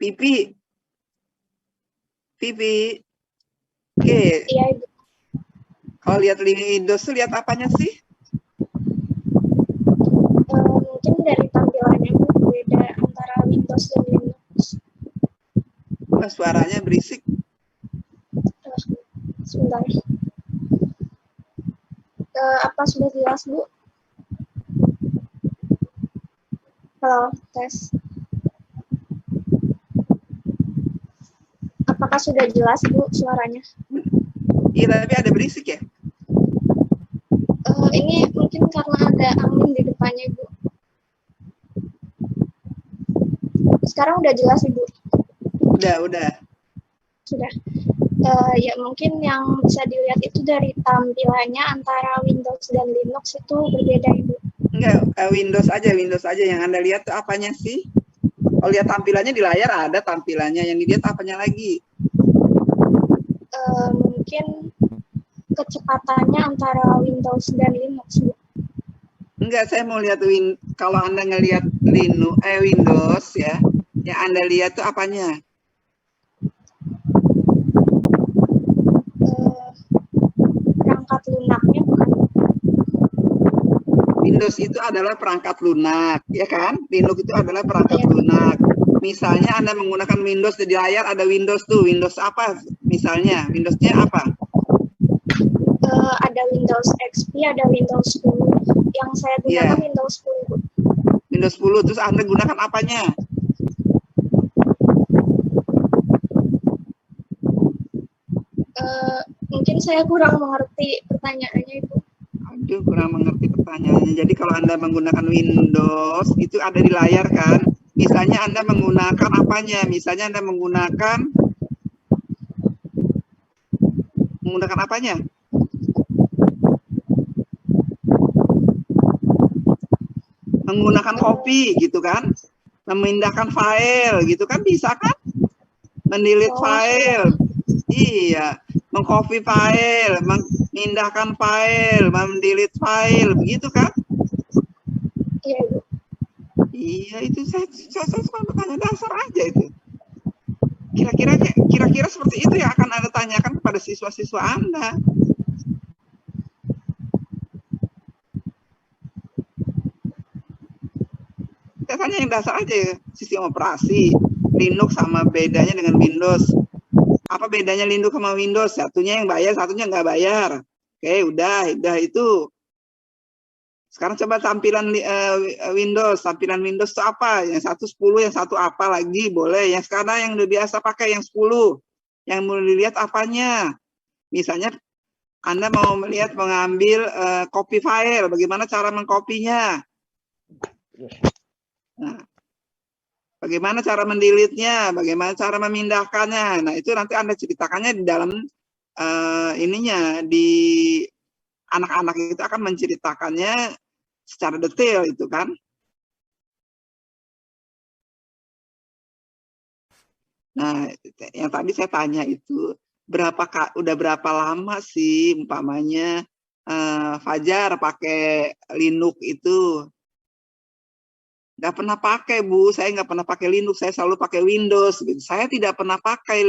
Pipi. Oke. Iya, Ibu. Kalau lihat Windows itu lihat apanya sih? Mungkin dari tampilannya, Bu, beda antara Windows dan Linux. Suaranya berisik. Sebentar. Apa sudah jelas, Bu? Halo, tes. Apakah sudah jelas, Bu, suaranya? Iya, tapi ada berisik ya? Ini mungkin karena ada angin di depannya, Bu. Sekarang udah jelas, Ibu? Udah. Sudah. Ya mungkin yang bisa dilihat itu dari tampilannya antara Windows dan Linux itu berbeda, Ibu. Enggak, Windows aja yang Anda lihat tuh apanya sih? Kalau lihat tampilannya di layar ada tampilannya, yang dilihat apanya lagi? Mungkin kecepatannya antara Windows dan Linux, Bu. Enggak, saya mau lihat kalau Anda ngelihat Windows ya, yang Anda lihat tuh apanya? Perangkat lunaknya bukan? Windows itu adalah perangkat lunak, ya kan? Linux itu adalah perangkat lunak. Misalnya Anda menggunakan Windows di layar ada Windows tuh, Windows apa? Misalnya, Windows-nya apa? Ada Windows XP, ada Windows 10. Yang saya gunakan Windows 10, Bu. Windows 10, terus Anda gunakan apanya? Mungkin saya kurang mengerti pertanyaannya, Ibu. Aduh, kurang mengerti pertanyaannya. Jadi kalau Anda menggunakan Windows, itu ada di layar kan? Misalnya Anda menggunakan apanya? Misalnya Anda menggunakan apanya? Menggunakan kopi gitu kan? memindahkan file gitu kan, bisa kan? Mendelete file. Iya, mengcopy file, memindahkan file, mendelete file, begitu kan? Iya, Bu. Iya, itu saya cuma bertanya dasar aja itu. Kira-kira seperti itu yang akan Anda tanyakan kepada siswa-siswa Anda. Saya tanya yang dasar aja ya, sistem operasi, Linux sama bedanya dengan Windows. Apa bedanya Linux sama Windows? Satunya yang bayar, satunya nggak bayar. Oke, udah itu. Sekarang coba tampilan Windows. Tampilan Windows itu apa? Yang satu 10, yang satu apa lagi? Boleh. Yang sekarang yang udah biasa pakai yang 10. Yang mau dilihat apanya? Misalnya Anda mau melihat mengambil copy file. Bagaimana cara mengkopinya? Nah, bagaimana cara mendelete-nya? Bagaimana cara memindahkannya? Nah, itu nanti Anda ceritakannya di dalam ininya, di anak-anak itu akan menceritakannya secara detail itu kan. Nah, yang tadi saya tanya itu udah berapa lama sih umpamanya Fajar pakai Linux itu? Nggak pernah pakai, Bu. Saya nggak pernah pakai Linux. Saya selalu pakai Windows. Saya tidak pernah pakai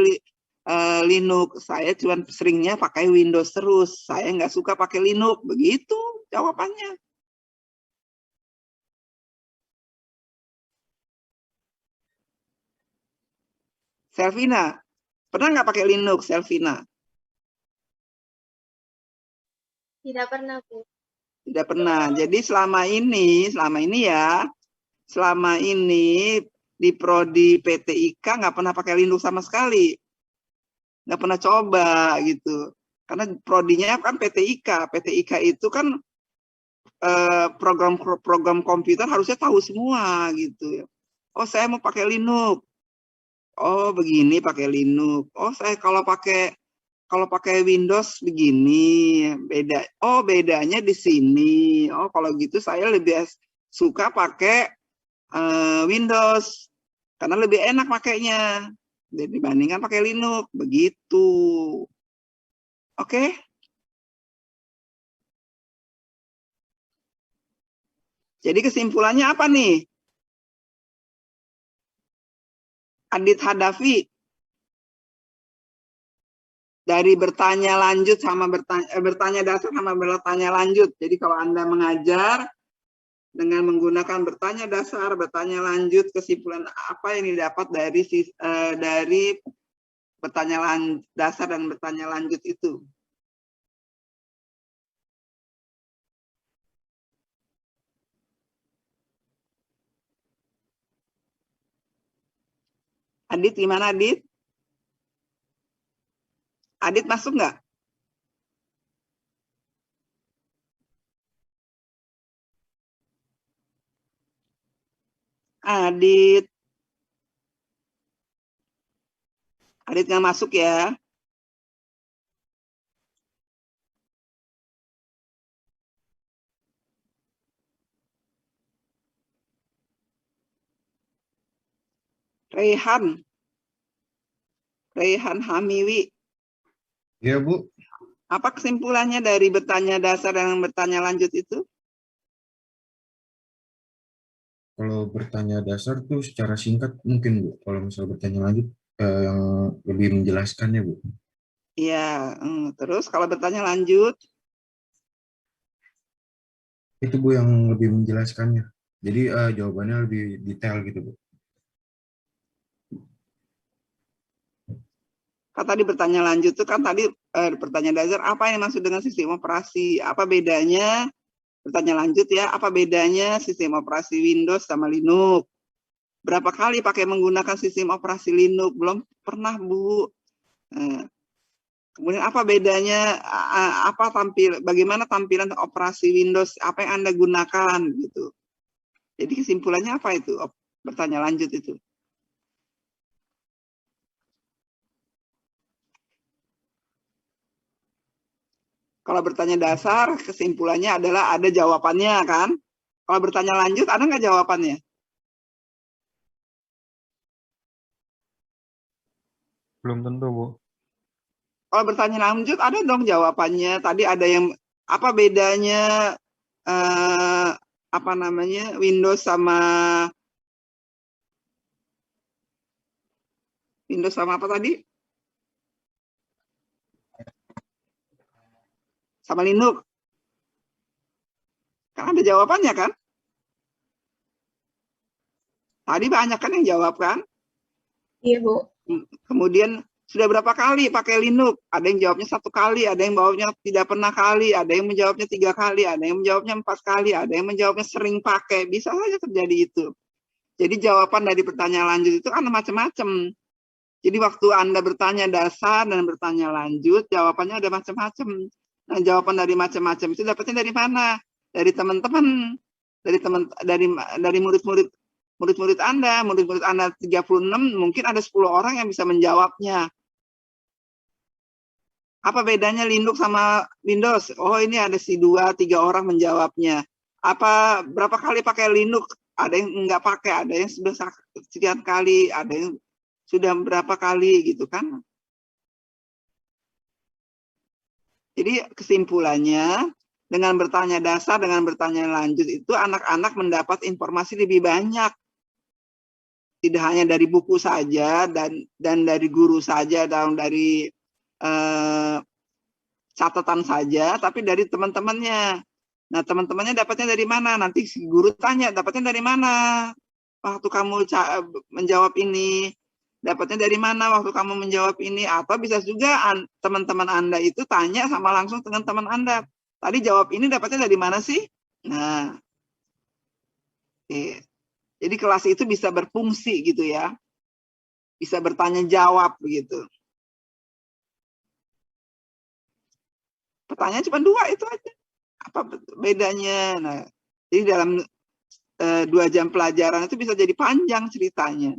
Linux. Saya cuma seringnya pakai Windows terus. Saya nggak suka pakai Linux. Begitu jawabannya. Selvina, pernah nggak pakai Linux, Selvina? Tidak pernah, Bu. Tidak pernah. Jadi selama ini di prodi PTIK nggak pernah pakai Linux sama sekali. Nggak pernah coba gitu. Karena prodinya kan PTIK. PTIK itu kan program komputer harusnya tahu semua gitu. Oh, saya mau pakai Linux. Oh, begini pakai Linux. Oh, saya kalau pakai Windows begini, beda. Oh, bedanya di sini. Oh, kalau gitu saya lebih suka pakai Windows karena lebih enak pakainya dibandingkan pakai Linux. Begitu. Oke? Jadi kesimpulannya apa nih? Adit Hadafi, dari bertanya lanjut sama bertanya dasar sama bertanya lanjut. Jadi kalau Anda mengajar dengan menggunakan bertanya dasar, bertanya lanjut, kesimpulan apa yang didapat dari bertanya dasar dan bertanya lanjut itu? Adit, gimana Adit? Adit masuk nggak? Adit. Adit nggak masuk ya? Rehan Hamiwi. Iya, Bu. Apa kesimpulannya dari bertanya dasar dan bertanya lanjut itu? Kalau bertanya dasar tuh secara singkat mungkin, Bu. Kalau misal bertanya lanjut yang lebih menjelaskannya, Bu. Iya, terus kalau bertanya lanjut? Itu, Bu, yang lebih menjelaskannya. Jadi jawabannya lebih detail gitu, Bu. Kan tadi bertanya lanjut itu kan tadi pertanyaan dasar apa yang dimaksud dengan sistem operasi? Apa bedanya? Bertanya lanjut ya, apa bedanya sistem operasi Windows sama Linux? Berapa kali pakai menggunakan sistem operasi Linux? Belum pernah, Bu. Kemudian apa bedanya? Bagaimana tampilan operasi Windows? Apa yang Anda gunakan gitu? Jadi kesimpulannya apa itu? Bertanya lanjut itu. Kalau bertanya dasar, kesimpulannya adalah ada jawabannya kan? Kalau bertanya lanjut, ada nggak jawabannya? Belum tentu, Bu. Kalau bertanya lanjut ada dong jawabannya. Tadi ada yang apa bedanya apa namanya Windows sama apa tadi? Sama Linux. Kan ada jawabannya kan? Tadi banyak kan yang jawab kan? Iya, Bu. Kemudian sudah berapa kali pakai Linux? Ada yang jawabnya 1 kali, ada yang jawabnya tidak pernah kali, ada yang menjawabnya 3 kali, ada yang menjawabnya 4 kali, ada yang menjawabnya sering pakai. Bisa saja terjadi itu. Jadi jawaban dari pertanyaan lanjut itu kan macam-macam. Jadi waktu Anda bertanya dasar dan bertanya lanjut, jawabannya ada macam-macam. Nah, jawaban dari macam-macam itu dapatnya dari mana? Dari teman-teman, dari murid-murid Anda, 36, mungkin ada 10 orang yang bisa menjawabnya. Apa bedanya Linux sama Windows? Oh, ini ada 2-3 orang menjawabnya. Apa berapa kali pakai Linux? Ada yang enggak pakai, ada yang sudah sekian kali, ada yang sudah berapa kali gitu kan. Jadi kesimpulannya, dengan bertanya dasar, dengan bertanya lanjut itu anak-anak mendapat informasi lebih banyak. Tidak hanya dari buku saja dan dari guru saja, dan dari catatan saja, tapi dari teman-temannya. Nah, teman-temannya dapatnya dari mana? Nanti si guru tanya, dapatnya dari mana? Waktu kamu menjawab ini, dapatnya dari mana waktu kamu menjawab ini? Atau bisa juga teman-teman Anda itu tanya sama langsung dengan teman Anda. Tadi jawab ini dapatnya dari mana sih? Nah, jadi kelas itu bisa berfungsi gitu ya. Bisa bertanya jawab begitu. Pertanyaan cuma 2 itu aja. Apa bedanya? Nah, jadi dalam 2 jam pelajaran itu bisa jadi panjang ceritanya.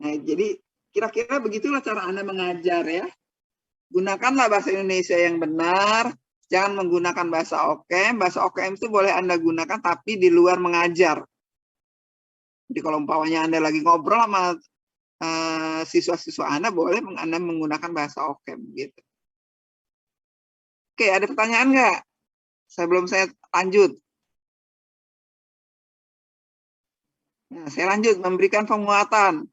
Nah, jadi kira-kira begitulah cara Anda mengajar ya. Gunakanlah bahasa Indonesia yang benar, jangan menggunakan bahasa OKM. Bahasa OKM itu boleh Anda gunakan tapi di luar mengajar. Jadi kalau umpamanya Anda lagi ngobrol sama siswa-siswa Anda, boleh Anda menggunakan bahasa OKM gitu. Oke, ada pertanyaan nggak? Sebelum saya lanjut. Nah, saya lanjut memberikan penguatan.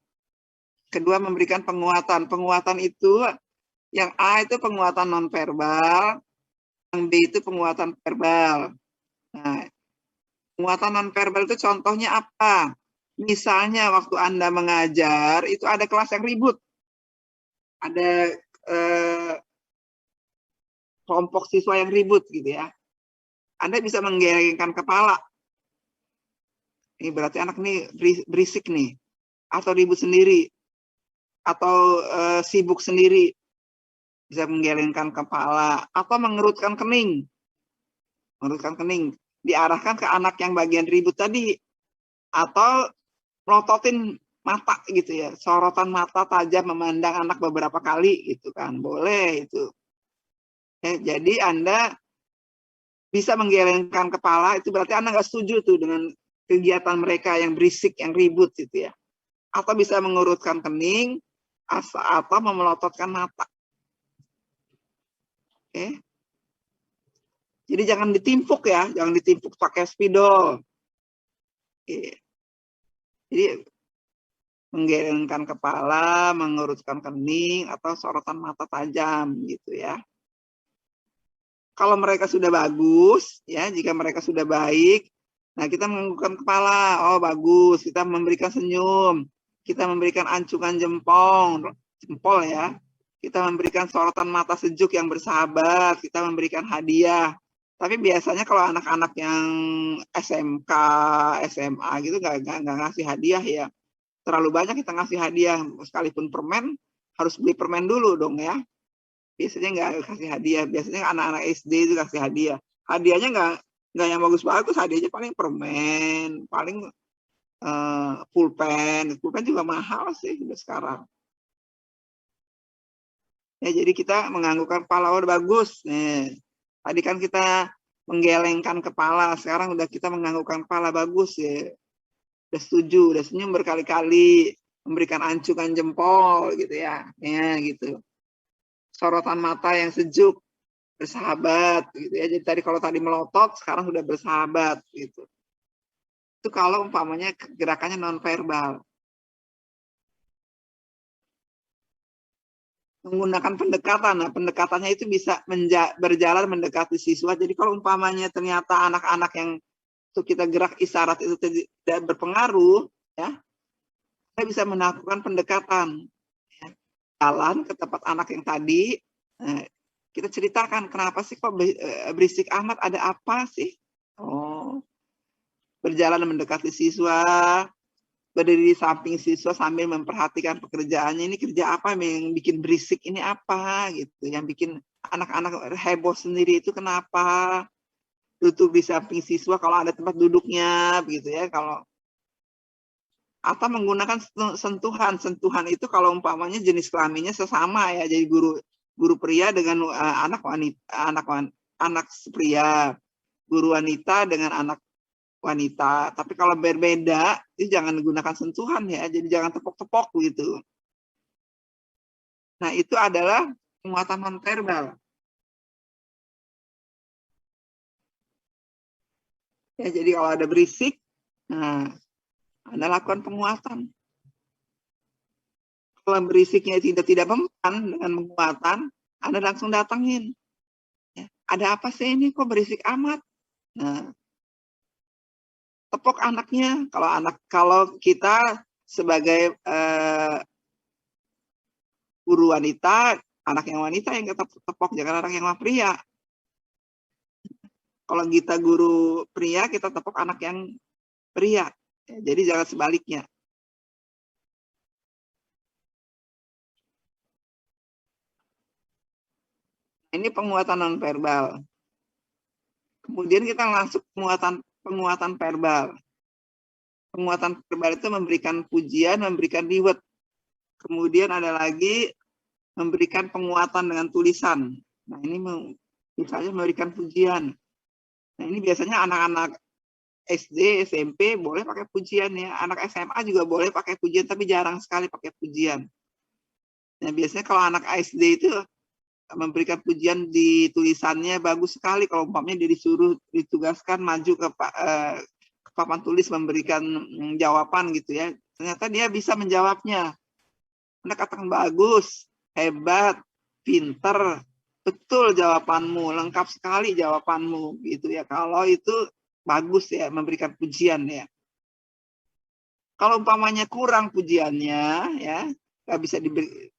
Kedua, memberikan penguatan. Penguatan itu yang A itu penguatan nonverbal, yang B itu penguatan verbal. Nah, penguatan nonverbal itu contohnya apa? Misalnya waktu Anda mengajar, itu ada kelas yang ribut. Ada kelompok siswa yang ribut gitu ya. Anda bisa menggelengkan kepala. Ini berarti anak ini berisik nih. Atau ribut sendiri. Atau sibuk sendiri. Bisa menggelengkan kepala. Atau mengerutkan kening. Mengerutkan kening. Diarahkan ke anak yang bagian ribut tadi. Atau melototin mata gitu ya. Sorotan mata tajam memandang anak beberapa kali gitu kan. Boleh itu. Ya, jadi Anda bisa menggelengkan kepala, itu berarti Anda nggak setuju tuh dengan kegiatan mereka yang berisik, yang ribut gitu ya. Atau bisa mengurutkan kening, atau memelototkan mata. Oke. Jadi jangan ditimpuk ya, jangan ditimpuk pakai spidol. Oke. Jadi menggelengkan kepala, mengurutkan kening, atau sorotan mata tajam gitu ya. Kalau mereka sudah bagus, ya, jika mereka sudah baik, nah kita menganggukkan kepala, oh bagus, kita memberikan senyum, kita memberikan ancungan jempol ya, kita memberikan sorotan mata sejuk yang bersahabat, kita memberikan hadiah. Tapi biasanya kalau anak-anak yang SMK, SMA gitu nggak ngasih hadiah ya. Terlalu banyak kita ngasih hadiah, sekalipun permen harus beli permen dulu dong ya. Biasanya nggak kasih hadiah, biasanya anak-anak SD itu kasih hadiah. Hadiahnya nggak yang bagus-bagus, hadiahnya paling permen, paling pulpen juga mahal sih sekarang. Ya, jadi kita menganggukkan kepala bagus. Nih, tadi kan kita menggelengkan kepala. Sekarang udah kita menganggukkan kepala, bagus ya. Udah setuju, udah senyum berkali-kali, memberikan ancukan jempol gitu ya. Ya gitu. Sorotan mata yang sejuk, bersahabat gitu ya. Jadi kalau tadi melotot, sekarang sudah bersahabat gitu. Itu kalau umpamanya gerakannya non verbal. Menggunakan pendekatan. Nah, pendekatannya itu bisa berjalan mendekati siswa. Jadi kalau umpamanya ternyata anak-anak yang itu kita gerak isyarat itu tidak berpengaruh, ya, kita bisa melakukan pendekatan. Ya. Jalan ke tempat anak yang tadi, kita ceritakan kenapa sih kok berisik amat, ada apa sih? Oh, berjalan mendekati siswa, berdiri di samping siswa sambil memperhatikan pekerjaannya, ini kerja apa yang bikin berisik, ini apa gitu, yang bikin anak-anak heboh sendiri itu kenapa, duduk di samping siswa kalau ada tempat duduknya begitu ya. Kalau atau menggunakan sentuhan itu kalau umpamanya jenis kelaminnya sesama ya, jadi guru pria dengan anak pria, guru wanita dengan anak wanita. Tapi kalau berbeda, itu jangan menggunakan sentuhan ya. Jadi jangan tepok-tepok gitu. Nah, itu adalah penguatan nonverbal. Ya, jadi kalau ada berisik, nah, Anda lakukan penguatan. Kalau berisiknya tidak mempan dengan penguatan, Anda langsung datangin. Ya, ada apa sih ini kok berisik amat? Nah, tepok anaknya. Kalau kita sebagai guru wanita, anak yang wanita yang kita tepok, jangan anak yang pria. Kalau kita guru pria, kita tepok anak yang pria. Jadi jangan sebaliknya. Ini penguatan nonverbal. Kemudian kita langsung penguatan verbal. Penguatan verbal itu memberikan pujian, memberikan reward. Kemudian ada lagi memberikan penguatan dengan tulisan. Nah, ini misalnya memberikan pujian. Nah, ini biasanya anak-anak SD, SMP boleh pakai pujian ya. Anak SMA juga boleh pakai pujian, tapi jarang sekali pakai pujian. Nah, biasanya kalau anak SD itu memberikan pujian di tulisannya bagus sekali. Kalau umpamanya dia ditugaskan maju ke papan tulis memberikan jawaban gitu ya. Ternyata dia bisa menjawabnya. Anda katakan bagus, hebat, pinter, betul jawabanmu, lengkap sekali jawabanmu gitu ya. Kalau itu bagus ya, memberikan pujian ya. Kalau umpamanya kurang pujiannya ya,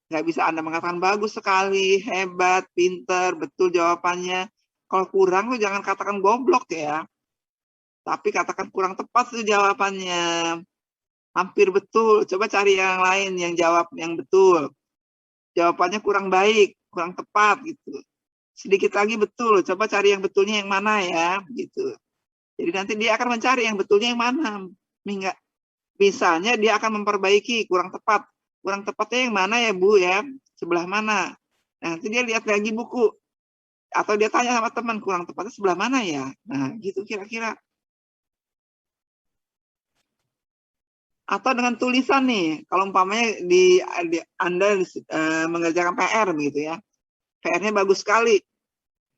nggak bisa Anda mengatakan bagus sekali, hebat, pinter, betul jawabannya. Kalau kurang tuh jangan katakan goblok ya. Tapi katakan kurang tepat tuh jawabannya. Hampir betul, coba cari yang lain yang jawab yang betul. Jawabannya kurang baik, kurang tepat gitu. Sedikit lagi betul, coba cari yang betulnya yang mana ya, gitu. Jadi nanti dia akan mencari yang betulnya yang mana. Misalnya dia akan memperbaiki kurang tepat. Kurang tepatnya yang mana ya Bu ya, sebelah mana. Nah, nanti dia lihat lagi buku. Atau dia tanya sama teman, kurang tepatnya sebelah mana ya. Nah, gitu kira-kira. Atau dengan tulisan nih, kalau umpamanya Anda mengerjakan PR begitu ya. PR-nya bagus sekali,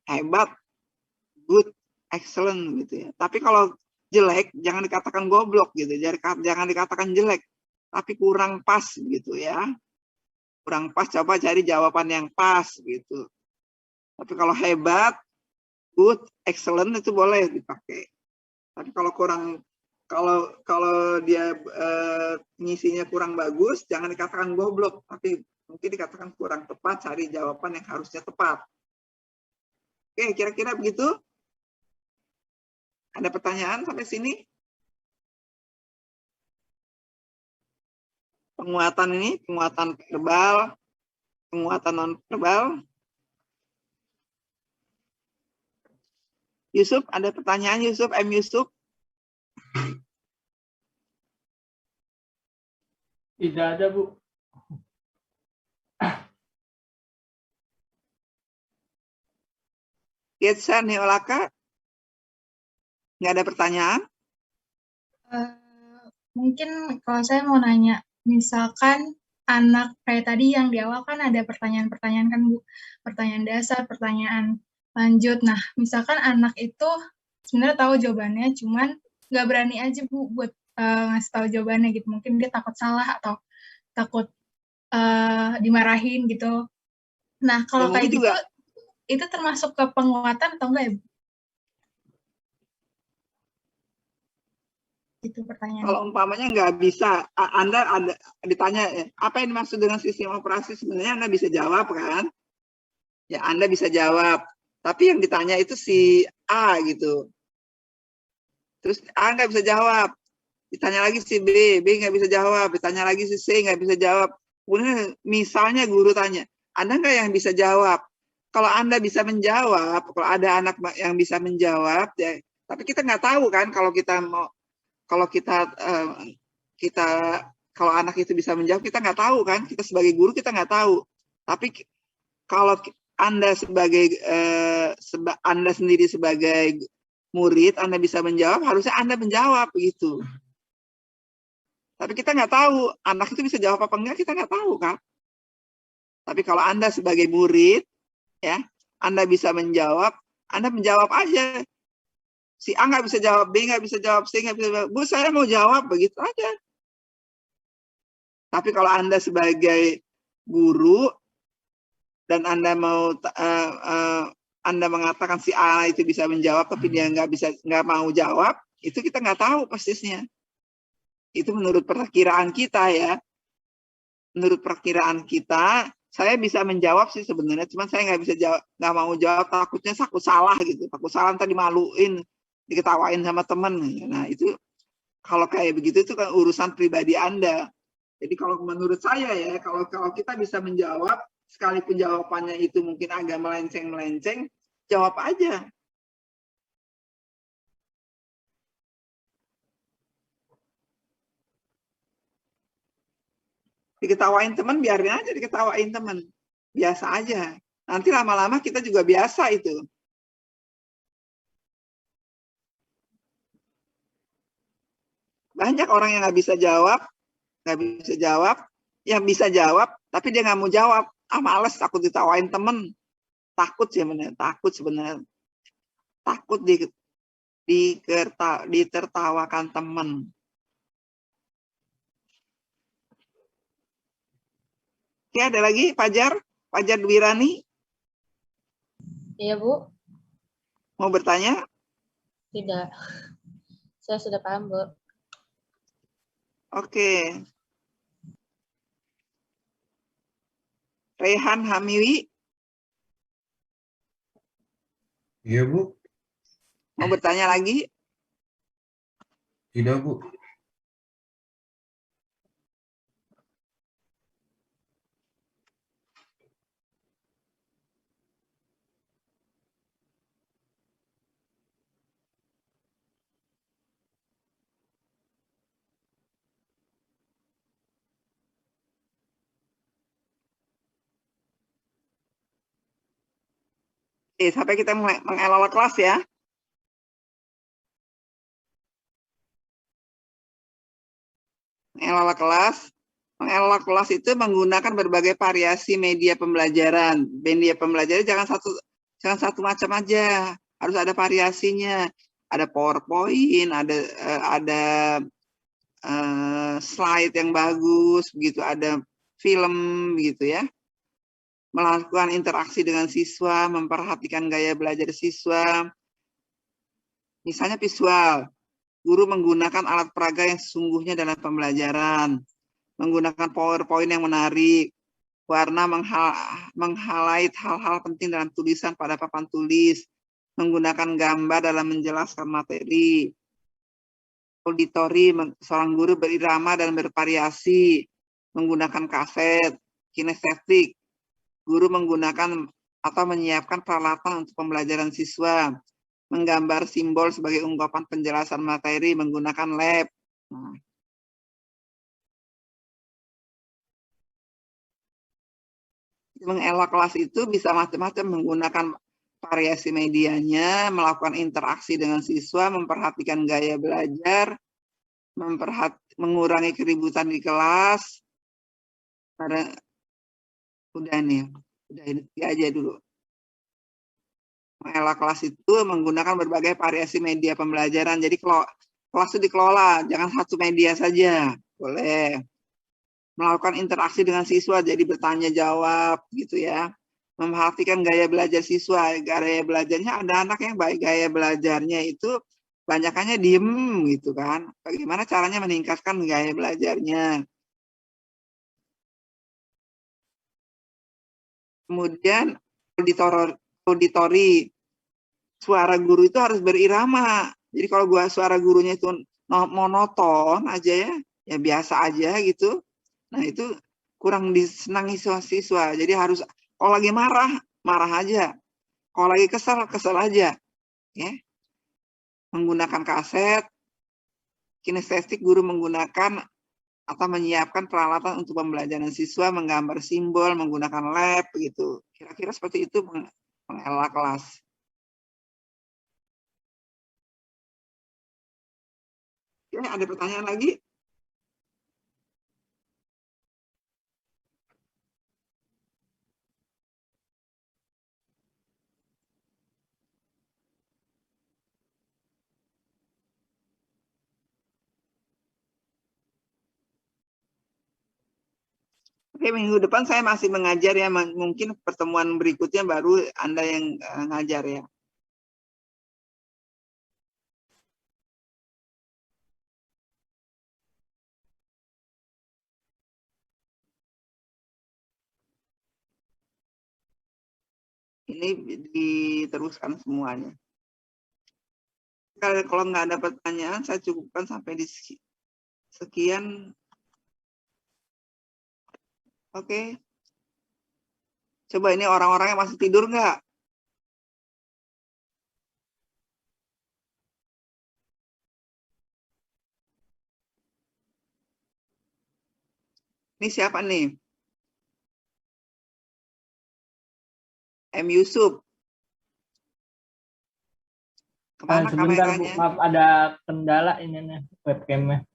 hebat, good, excellent gitu ya. Tapi kalau jelek, jangan dikatakan goblok gitu, jangan dikatakan jelek, tapi kurang pas gitu ya. Kurang pas, coba cari jawaban yang pas gitu. Tapi kalau hebat, good, excellent itu boleh dipakai. Tapi kalau dia ngisinya kurang bagus, jangan dikatakan goblok, tapi mungkin dikatakan kurang tepat, cari jawaban yang harusnya tepat. Oke, kira-kira begitu? Ada pertanyaan sampai sini? Penguatan ini, penguatan verbal, penguatan non-verbal. Yusuf, ada pertanyaan Yusuf? Yusuf? Tidak ada, Bu. Getsa Neolaka? Nggak ada pertanyaan? Mungkin kalau saya mau nanya, misalkan anak kayak tadi yang di awal kan ada pertanyaan-pertanyaan kan Bu, pertanyaan dasar, pertanyaan lanjut. Nah, misalkan anak itu sebenarnya tahu jawabannya, cuman nggak berani aja Bu buat ngasih tahu jawabannya gitu. Mungkin dia takut salah atau takut dimarahin gitu. Nah, kalau Ya, kayak mungkin gitu, juga. itu termasuk ke penguatan atau enggak ya Bu? Itu pertanyaan. Kalau umpamanya nggak bisa, Anda ada ditanya apa yang dimaksud dengan sistem operasi, sebenarnya Anda bisa jawab kan? Ya Anda bisa jawab, tapi yang ditanya itu si A gitu. Terus A nggak bisa jawab, ditanya lagi si B nggak bisa jawab, ditanya lagi si C nggak bisa jawab. Kemudian misalnya guru tanya, Anda nggak yang bisa jawab? Kalau Anda bisa menjawab, kalau ada anak yang bisa menjawab, ya, tapi kita nggak tahu kan kalau kita mau. Kalau kalau anak itu bisa menjawab, kita nggak tahu kan, kita sebagai guru kita nggak tahu. Tapi kalau Anda Anda sendiri sebagai murid, Anda bisa menjawab, harusnya Anda menjawab begitu. Tapi kita nggak tahu anak itu bisa jawab apa enggak, kita nggak tahu kan. Tapi kalau Anda sebagai murid, ya Anda bisa menjawab, Anda menjawab aja. Si A nggak bisa jawab, B nggak bisa jawab, C nggak bisa jawab. Bu, saya mau jawab, begitu aja. Tapi kalau Anda sebagai guru dan Anda mau Anda mengatakan si A itu bisa menjawab, tapi dia nggak mau jawab, itu kita nggak tahu persisnya. Itu menurut perkiraan kita ya. Menurut perkiraan kita, saya bisa menjawab sih sebenarnya, cuman saya nggak bisa jawab, nggak mau jawab, takutnya takut salah gitu, takut salah ntar dimaluin, diketawain sama temen. Nah itu kalau kayak begitu itu kan urusan pribadi Anda. Jadi kalau menurut saya ya, kalau kita bisa menjawab, sekalipun jawabannya itu mungkin agak melenceng-melenceng, jawab aja. Diketawain teman, biarin aja diketawain teman. Biasa aja. Nanti lama-lama kita juga biasa itu. Banyak orang yang nggak bisa jawab, yang bisa jawab, tapi dia nggak mau jawab. Males, takut ditawain temen. Takut sebenarnya, takut ditertawakan temen. Oke, ada lagi Fajar Dwirani? Iya, Bu. Mau bertanya? Tidak. Saya sudah paham, Bu. Oke. Rehan Hamiwi? Iya, Bu. Mau bertanya lagi? Tidak, Bu. Sampai kita mengelola kelas ya. Mengelola kelas itu menggunakan berbagai variasi media pembelajaran. Media pembelajaran jangan satu macam aja, harus ada variasinya. Ada PowerPoint, ada slide yang bagus, begitu, ada film, begitu ya. Melakukan interaksi dengan siswa, memperhatikan gaya belajar siswa. Misalnya visual, guru menggunakan alat peraga yang sesungguhnya dalam pembelajaran, menggunakan PowerPoint yang menarik, warna meng-highlight hal-hal penting dalam tulisan pada papan tulis, menggunakan gambar dalam menjelaskan materi, auditori, seorang guru berirama dan bervariasi, menggunakan kaset, kinestetik, guru menggunakan atau menyiapkan peralatan untuk pembelajaran siswa, menggambar simbol sebagai ungkapan penjelasan materi menggunakan lab. Nah. Mengelola kelas itu bisa macam-macam, menggunakan variasi medianya, melakukan interaksi dengan siswa, memperhatikan gaya belajar, mengurangi keributan di kelas. Udah nih, udah ini aja dulu. Mengelola kelas itu menggunakan berbagai variasi media pembelajaran. Jadi kalau kelas itu dikelola, jangan satu media saja, boleh. Melakukan interaksi dengan siswa, jadi bertanya jawab gitu ya. Memperhatikan gaya belajar siswa, gaya belajarnya ada anak yang baik gaya belajarnya itu banyakannya diem gitu kan. Bagaimana caranya meningkatkan gaya belajarnya. Kemudian auditori, suara guru itu harus berirama. Jadi kalau suara gurunya itu monoton aja ya biasa aja gitu. Nah itu kurang disenangi siswa. Jadi harus kalau lagi marah, marah aja. Kalau lagi kesal, kesal aja. Ya. Menggunakan kaset, kinestetik guru menggunakan atau menyiapkan peralatan untuk pembelajaran siswa, menggambar simbol, menggunakan lab, gitu. Kira-kira seperti itu mengelola kelas. Oke, ada pertanyaan lagi? Oke, minggu depan saya masih mengajar ya, mungkin pertemuan berikutnya baru Anda yang ngajar ya. Ini diteruskan semuanya. Kalau nggak ada pertanyaan, saya cukupkan sampai di sekian. Oke. Coba ini orang-orang yang masih tidur nggak? Ini siapa nih? M. Yusuf. Kemana sebentar Bu, kameranya? maaf ada kendala ini nih webcamnya.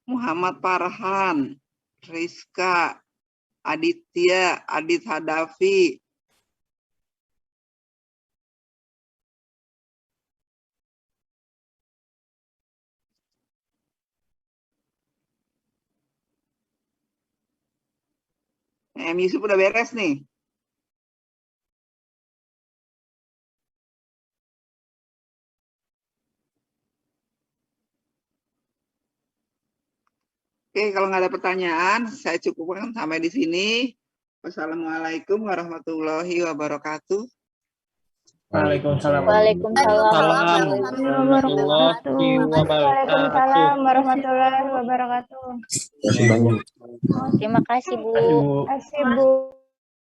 Muhammad Farhan, Rizka, Aditya, Adit Hadafi. M. Yusuf udah beres nih. Oke, kalau nggak ada pertanyaan, saya cukupkan sampai di sini. Wassalamualaikum warahmatullahi wabarakatuh. Waalaikumsalam. Waalaikumsalam warahmatullahi wabarakatuh. Terima kasih, Bu. Terima kasih, Bu.